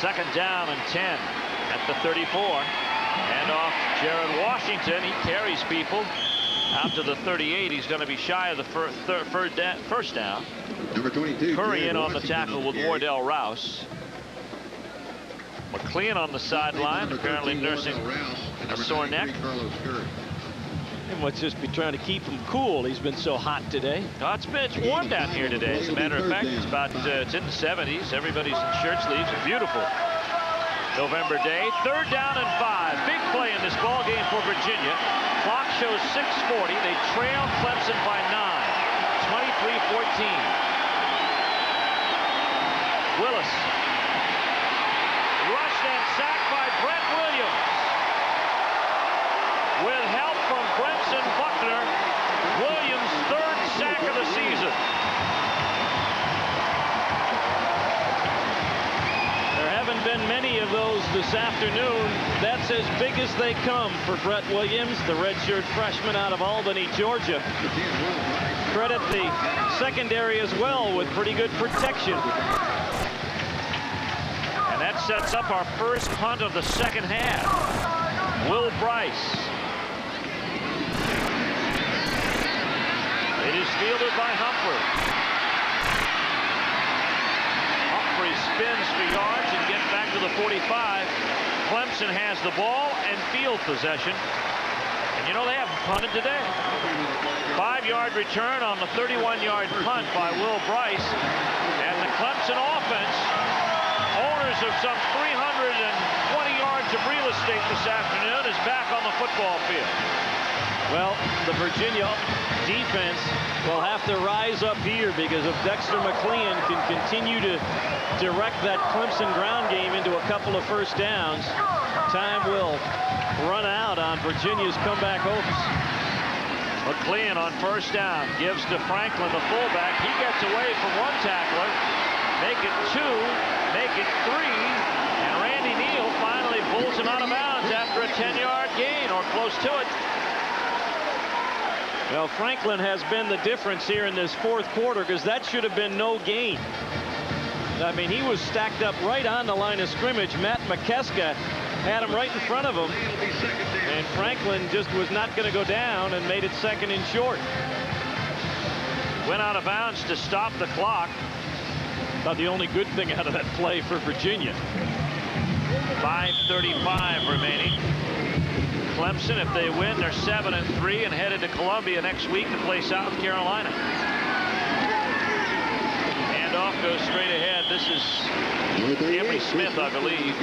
S1: 2nd down and 10 at the 34. And off Jared Washington. He carries people out to the 38. He's going to be shy of the first down.
S3: Number 22.
S1: Curry in on the tackle with Wardell Rouse. McLean on the sideline, apparently nursing a sore neck.
S2: He must just be trying to keep him cool. He's been so hot today.
S1: Oh, it's warm down here today. As a matter of fact, it's in the 70s. Everybody's in shirt sleeves. A beautiful November day. 3rd down and 5. Big play in this ball game for Virginia. Clock shows 6:40. They trail Clemson by 9. 23-14. Willis. Rushed and sacked by Brent Williams. With help from Brinson Buckner, Williams' 3rd sack of the season.
S2: There haven't been many of those this afternoon. That's as big as they come for Brett Williams, the redshirt freshman out of Albany, Georgia. Credit the secondary as well with pretty good protection.
S1: And that sets up our first punt of the 2nd half. Will Bryce. It is fielded by Humphrey. Humphrey spins for yards and gets back to the 45. Clemson has the ball and field possession. And you know, they haven't punted today. 5-yard return on the 31-yard punt by Will Bryce. And the Clemson offense, owner owners of some 320 yards of real estate this afternoon, is back on the football field.
S2: Well, the Virginia defense will have to rise up here, because if Dexter McLean can continue to direct that Clemson ground game into a couple of first downs, time will run out on Virginia's comeback hopes.
S1: McLean on first down gives to Franklin, the fullback. He gets away from one tackler. Make it 2, make it 3, and Randy Neal finally pulls him out of bounds after a 10-yard gain, or close to it.
S2: Well, Franklin has been the difference here in this fourth quarter, because that should have been no gain. I mean, he was stacked up right on the line of scrimmage. Matt McKeska had him right in front of him, and Franklin just was not going to go down and made it 2nd and short.
S1: Went out of bounds to stop the clock.
S2: About the only good thing out of that play for Virginia.
S1: 5:35 remaining. Clemson, if they win, they're 7-3 and headed to Columbia next week to play South Carolina. Handoff goes straight ahead. This is Emery Smith, I believe.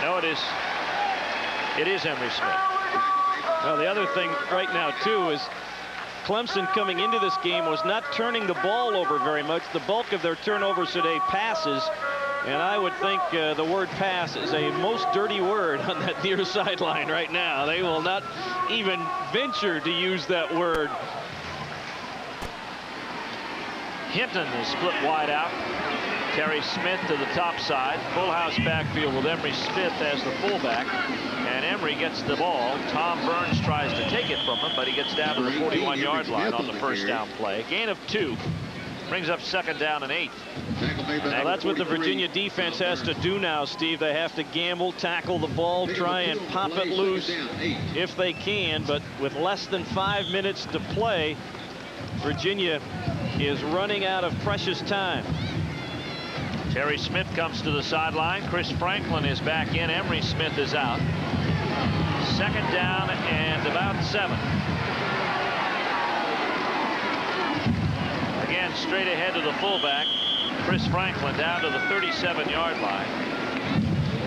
S1: No, it is Emery Smith.
S2: Well, the other thing right now, too, is Clemson coming into this game was not turning the ball over very much. The bulk of their turnovers today passes. And I would think the word pass is a most dirty word on that near sideline right now. They will not even venture to use that word.
S1: Hinton is split wide out. Terry Smith to the top side. Full house backfield with Emery Smith as the fullback. And Emery gets the ball. Tom Burns tries to take it from him, but he gets down to the 41-yard line on the first down play. Gain of 2. Brings up 2nd down and 8.
S2: Now that's what the Virginia defense has to do now, Steve. They have to gamble, tackle the ball, try and pop it loose if they can. But with less than 5 minutes to play, Virginia is running out of precious time.
S1: Terry Smith comes to the sideline. Chris Franklin is back in. Emery Smith is out. 2nd down and about 7. Again, straight ahead to the fullback. Chris Franklin down to the 37-yard line.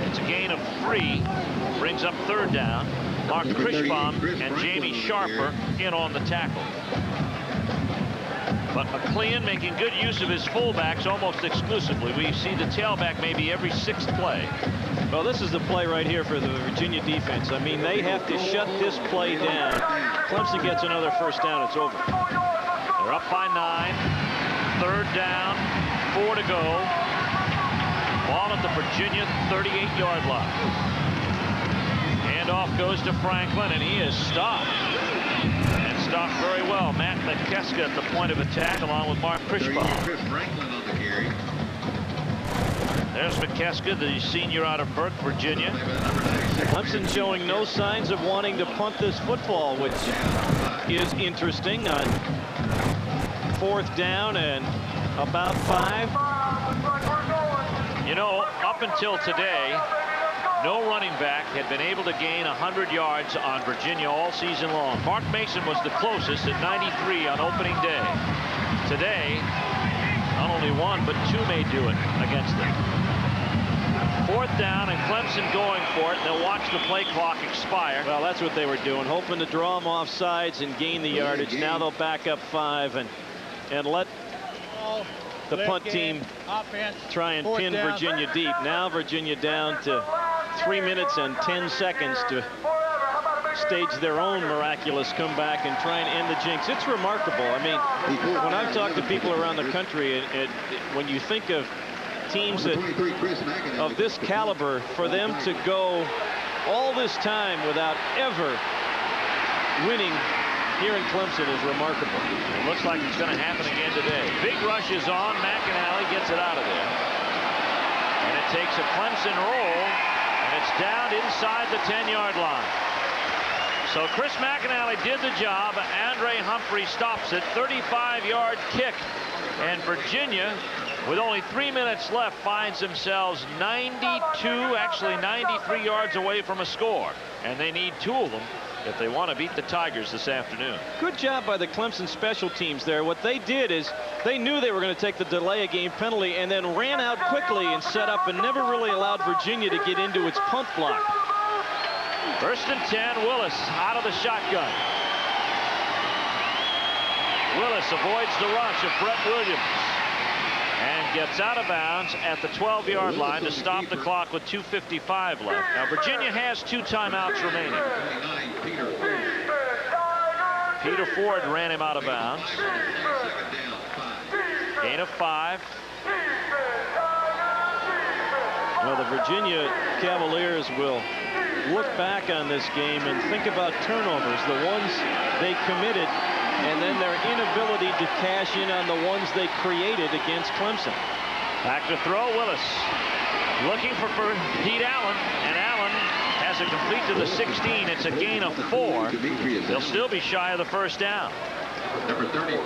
S1: It's a gain of 3. Brings up 3rd down. Mark Krishbaum and Jamie Sharper in on the tackle. But McLean making good use of his fullbacks almost exclusively. We see the tailback maybe every 6th play.
S2: Well, this is the play right here for the Virginia defense. I mean, they have to shut this play down. Clemson gets another first down, it's over.
S1: They're up by 9. 3rd down, 4 to go. Ball at the Virginia 38-yard line. Handoff goes to Franklin, and he is stopped. And stopped very well. Matt McKeska at the point of attack, along with Mark Krishbaum. There's McKeska, the senior out of Burke, Virginia.
S2: Clemson showing no signs of wanting to punt this football, which is interesting on 4th down and about 5.
S1: You know, up until today, no running back had been able to gain 100 yards on Virginia all season long. Mark Mason was the closest at 93 on opening day. Today, not only 1, but 2 may do it against them. 4th down, and Clemson going for it. They'll watch the play clock expire.
S2: Well, that's what they were doing, hoping to draw them off sides and gain the yardage. Now they'll back up 5 and let the punt team try and pin Virginia deep. Now Virginia down to 3 minutes and 10 seconds to stage their own miraculous comeback and try and end the jinx. It's remarkable. I mean, when I've talked to people around the country, when you think of teams of this caliber, for them to go all this time without ever winning here in Clemson is remarkable.
S1: It looks like it's going to happen again today. Big rush is on. McAnally gets it out of there. And it takes a Clemson roll, and it's down inside the 10-yard line. So Chris McAnally did the job. Andre Humphrey stops it. 35-yard kick. And Virginia with only 3 minutes left, finds themselves 92, actually 93 yards away from a score. And they need 2 of them if they want to beat the Tigers this afternoon.
S2: Good job by the Clemson special teams there. What they did is they knew they were going to take the delay of game penalty and then ran out quickly and set up and never really allowed Virginia to get into its punt block.
S1: 1st and 10, Willis out of the shotgun. Willis avoids the rush of Brett Williams and gets out of bounds at the 12-yard line to stop the clock with 2:55 left. Now Virginia has 2 timeouts remaining. Peter Ford ran him out of bounds. Gain of 5.
S2: Well, the Virginia Cavaliers will look back on this game and think about turnovers, the ones they committed, and then their inability to cash in on the ones they created against Clemson.
S1: Back to throw, Willis. Looking for Pete Allen, and Allen has it complete to the 16. It's a gain of 4. They'll still be shy of the 1st down.
S3: Number 34,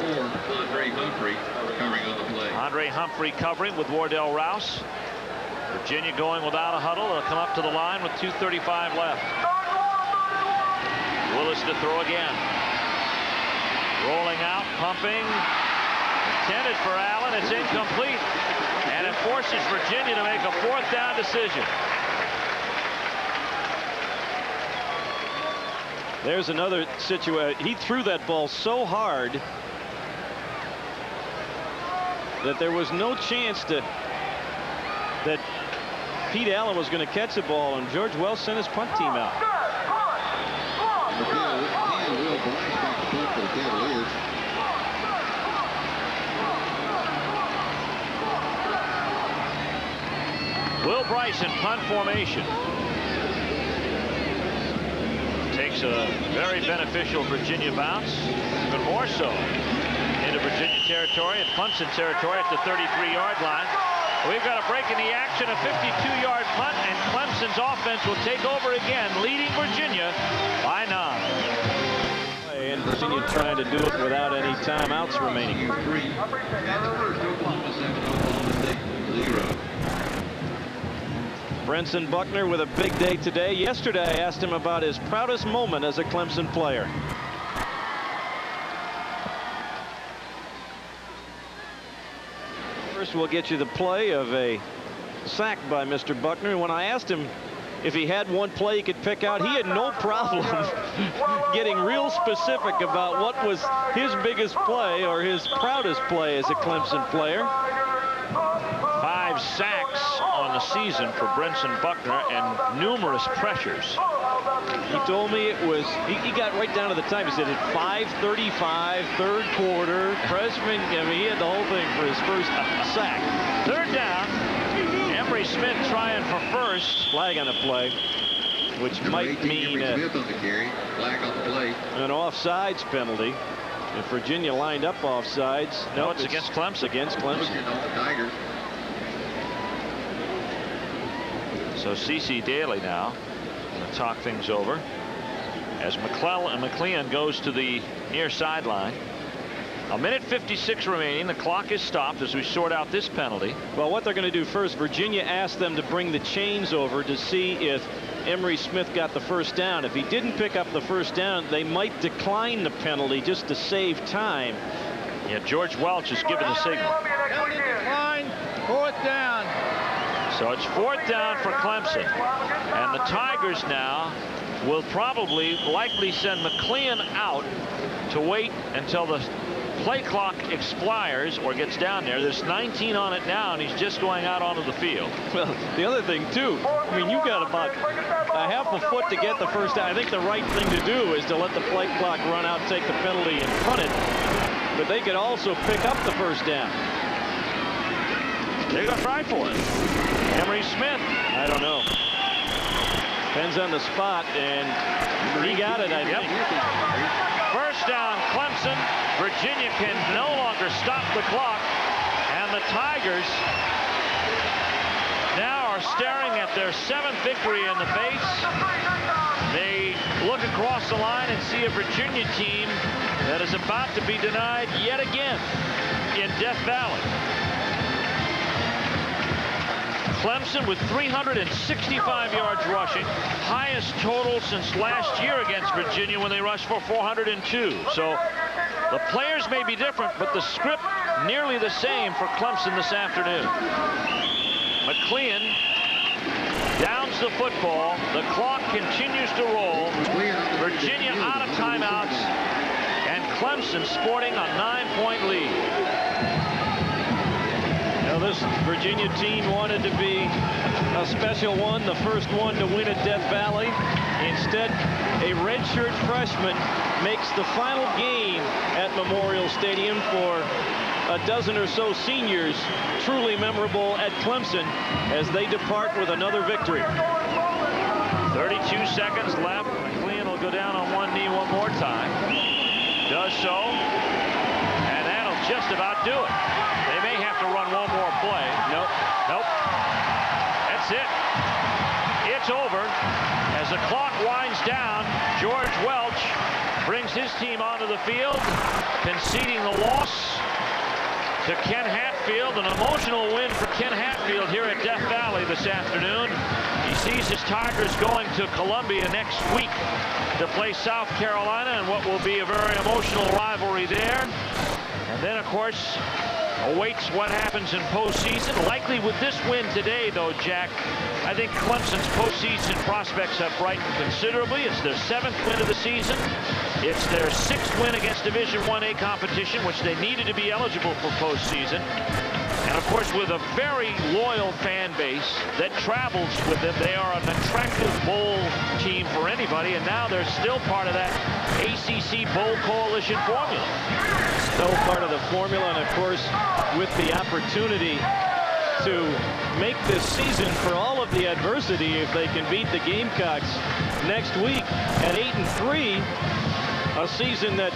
S3: Andre Humphrey, covering on the play.
S1: Andre Humphrey covering with Wardell Rouse. Virginia going without a huddle. They'll come up to the line with 2:35 left. Willis to throw again. Rolling out, pumping. Intended for Allen. It's incomplete. And it forces Virginia to make a 4th down decision.
S2: There's another situation. He threw that ball so hard that there was no chance that Pete Allen was going to catch the ball, and George Wells sent his punt team out.
S3: Will Bryce back to punt for the Cavaliers.
S1: Will Bryce in punt formation. Takes a very beneficial Virginia bounce, even more so into Virginia territory and punts in territory at the 33-yard line. We've got a break in the action, a 52-yard punt, and Clemson's offense will take over again, leading Virginia by 9.
S2: And Virginia trying to do it without any timeouts remaining. Brenson Buckner with a big day today. Yesterday I asked him about his proudest moment as a Clemson player. First we'll get you the play of a sack by Mr. Buckner. When I asked him if he had one play he could pick out, he had no problem getting real specific about what was his biggest play or his proudest play as a Clemson player.
S1: 5 sacks on the season for Brenson Buckner and numerous pressures.
S2: He told me it was, he got right down to the time. He said at 5:35, 3rd quarter, freshman. I mean, he had the whole thing for his first sack.
S1: 3rd down. Emery Smith trying for 1st.
S2: Flag on the play, which might mean
S3: Smith on the carry. Flag on the play.
S2: an offsides penalty. If Virginia lined up offsides,
S1: No, it's against Clemson.
S2: Against Clemson.
S3: Tigers.
S1: So C.C. Daly now going to talk things over as McLean goes to the near sideline. A minute 56 remaining. The clock is stopped as we sort out this penalty.
S2: Well, what they're going to do first, Virginia asked them to bring the chains over to see if Emery Smith got the 1st down. If he didn't pick up the 1st down, they might decline the penalty just to save time.
S1: Yeah, George Welch is giving the signal.
S4: Penalty decline, 4th down.
S1: So it's 4th down for Clemson. And the Tigers now will probably likely send McLean out to wait until the play clock expires or gets down there. There's 19 on it now, and he's just going out onto the field.
S2: Well, the other thing, too, I mean, you've got about a half a foot to get the 1st down. I think the right thing to do is to let the play clock run out, take the penalty, and punt it. But they could also pick up the 1st down.
S1: They're going to try for it. Emery Smith.
S2: I don't know. Depends on the spot, and he got it, I think.
S1: 1st down, Clemson. Virginia can no longer stop the clock. And the Tigers now are staring at their 7th victory in the face. They look across the line and see a Virginia team that is about to be denied yet again in Death Valley. Clemson with 365 yards rushing, highest total since last year against Virginia when they rushed for 402. So the players may be different, but the script nearly the same for Clemson this afternoon. McLean downs the football. The clock continues to roll. Virginia out of timeouts, and Clemson sporting a 9-point lead.
S2: Now this Virginia team wanted to be a special one, the first one to win at Death Valley. Instead, a redshirt freshman makes the final game at Memorial Stadium for a dozen or so seniors, truly memorable at Clemson as they depart with another victory.
S1: 32 seconds left. McLean will go down on one knee one more time. Does so, and that'll just about do it. They may have to run one more play. Nope. That's it. It's over. As the clock winds down, George Welch brings his team onto the field, conceding the loss to Ken Hatfield. An emotional win for Ken Hatfield here at Death Valley this afternoon. He sees his Tigers going to Columbia next week to play South Carolina in what will be a very emotional rivalry there. And then, of course, awaits what happens in postseason. Likely with this win today, though, Jack, I think Clemson's postseason prospects have brightened considerably. It's their 7th win of the season. It's their 6th win against Division 1A competition, which they needed to be eligible for postseason. And of course, with a very loyal fan base that travels with them, they are an attractive bowl team for anybody. And now they're still part of that ACC Bowl Coalition formula.
S2: Still part of the formula, and of course, with the opportunity to make this season for all of the adversity if they can beat the Gamecocks next week at 8-3, a season that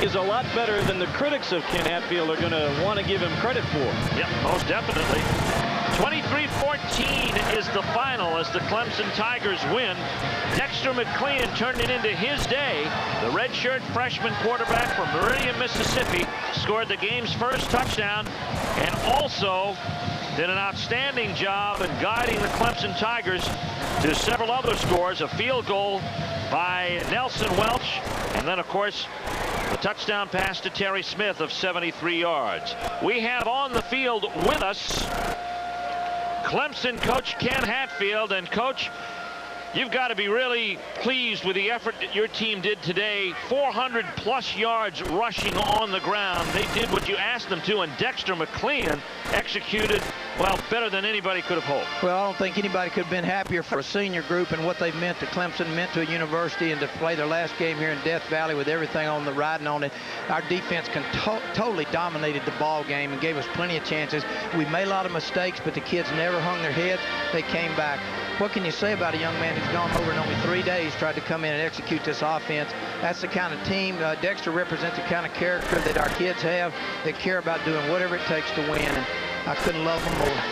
S2: is a lot better than the critics of Ken Hatfield are going to want to give him credit for.
S1: Yep, most definitely. 23-14 is the final as the Clemson Tigers win. Dexter McLean turned it into his day. The redshirt freshman quarterback from Meridian, Mississippi, scored the game's first touchdown and also did an outstanding job in guiding the Clemson Tigers to several other scores. A field goal by Nelson Welch, and then, of course, the touchdown pass to Terry Smith of 73 yards. We have on the field with us Clemson coach Ken Hatfield. And, Coach, you've got to be really pleased with the effort that your team did today. 400-plus yards rushing on the ground. They did what you asked them to, and Dexter McLean executed, well, better than anybody could have hoped.
S5: Well, I don't think anybody could have been happier for a senior group and what they've meant to Clemson, meant to a university, and to play their last game here in Death Valley with everything on the riding on it. Our defense totally dominated the ball game and gave us plenty of chances. We made a lot of mistakes, but the kids never hung their heads. They came back. What can you say about a young man who's gone over in only 3 days, tried to come in and execute this offense? That's the kind of team. Dexter represents the kind of character that our kids have, that care about doing whatever it takes to win, and I couldn't love them more.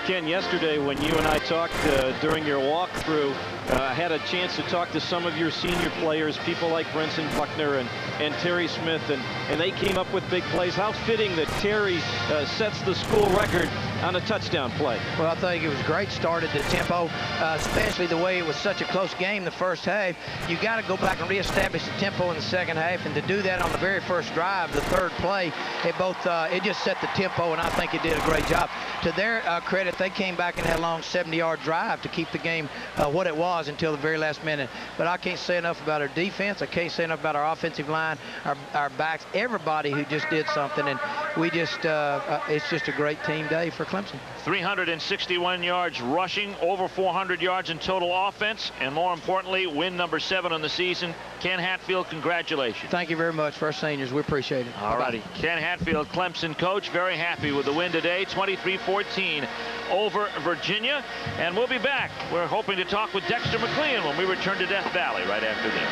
S2: Ken, yesterday when you and I talked during your walkthrough, I had a chance to talk to some of your senior players, people like Brenson Buckner and Terry Smith, and they came up with big plays. How fitting that Terry sets the school record on a touchdown play.
S5: Well, I think it was great. Started the tempo, especially the way it was such a close game the first half. You got to go back and reestablish the tempo in the second half, and to do that on the very first drive, the third play, it just set the tempo, and I think it did a great job. To their credit, they came back and had a long 70-yard drive to keep the game what it was until the very last minute. But I can't say enough about our defense. I can't say enough about our offensive line, our backs, everybody who just did something, and we just it's just a great team day for Clemson.
S1: 361 yards rushing, over 400 yards in total offense, and more importantly, win number 7 on the season. Ken Hatfield, congratulations.
S5: Thank you very much for our seniors. We appreciate it.
S1: All righty. Ken Hatfield, Clemson coach, very happy with the win today, 23-14 over Virginia. And we'll be back. We're hoping to talk with Dexter McLean when we return to Death Valley right after this.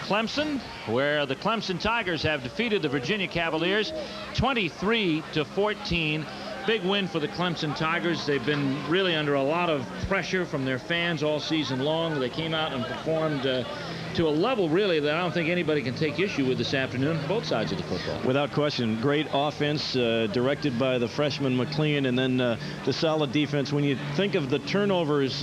S1: Clemson, where the Clemson Tigers have defeated the Virginia Cavaliers 23-14 big win for the Clemson Tigers. They've been really under a lot of pressure from their fans all season long. They came out and performed to a level, really, that I don't think anybody can take issue with this afternoon, both sides of the football.
S2: Without question, great offense directed by the freshman McLean, and then the solid defense. When you think of the turnovers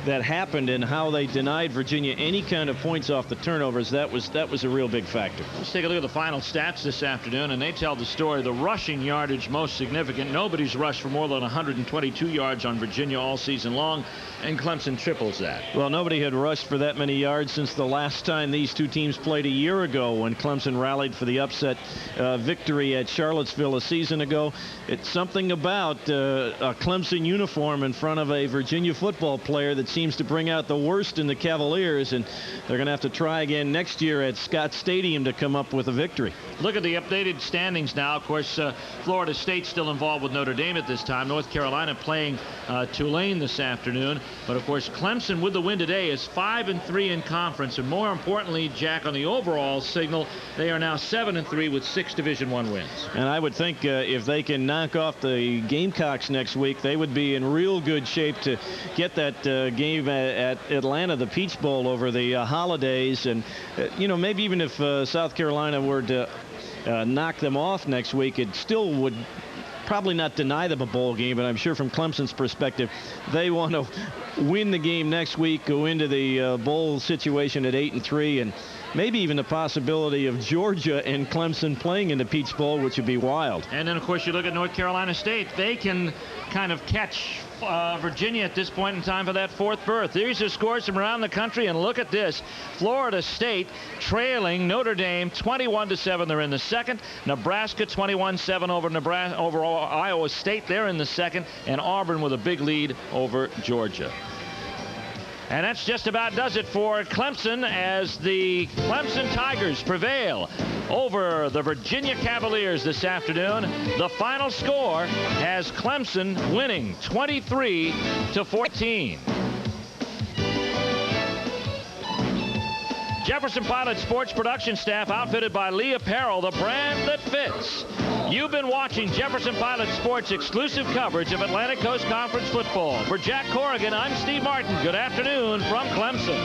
S2: that happened and how they denied Virginia any kind of points off the turnovers, that was a real big factor.
S1: Let's take a look at the final stats this afternoon, and they tell the story. The rushing yardage most significant. Nobody's rushed for more than 122 yards on Virginia all season long, and Clemson triples that.
S2: Well, nobody had rushed for that many yards since the last time these two teams played a year ago, when Clemson rallied for the upset victory at Charlottesville a season ago. It's something about a Clemson uniform in front of a Virginia football player that seems to bring out the worst in the Cavaliers, and they're going to have to try again next year at Scott Stadium to come up with a victory.
S1: Look at the updated standings now. Of course, Florida State still involved with Notre Dame at this time. North Carolina playing Tulane this afternoon. But of course, Clemson, with the win today, is 5-3 in conference, and more importantly, Jack, on the overall signal, they are now 7-3 with 6 Division I wins.
S2: And I would think if they can knock off the Gamecocks next week, they would be in real good shape to get that game at Atlanta, the Peach Bowl, over the holidays. And maybe even if South Carolina were to knock them off next week, it still would probably not deny them a bowl game. But I'm sure from Clemson's perspective, they want to win the game next week, go into the bowl situation at 8-3, and maybe even the possibility of Georgia and Clemson playing in the Peach Bowl, which would be wild.
S1: And then, of course, you look at North Carolina State. They can kind of catch Virginia at this point in time for that 4th berth. These are scores from around the country, and look at this. Florida State trailing Notre Dame 21-7. They're in the 2nd. Nebraska 21-7 over Iowa State. They're in the 2nd. And Auburn with a big lead over Georgia. And that's just about does it for Clemson, as the Clemson Tigers prevail over the Virginia Cavaliers this afternoon. The final score has Clemson winning 23-14. Jefferson Pilot Sports production staff outfitted by Lee Apparel, the brand that fits. You've been watching Jefferson Pilot Sports exclusive coverage of Atlantic Coast Conference football. For Jack Corrigan, I'm Steve Martin. Good afternoon from Clemson.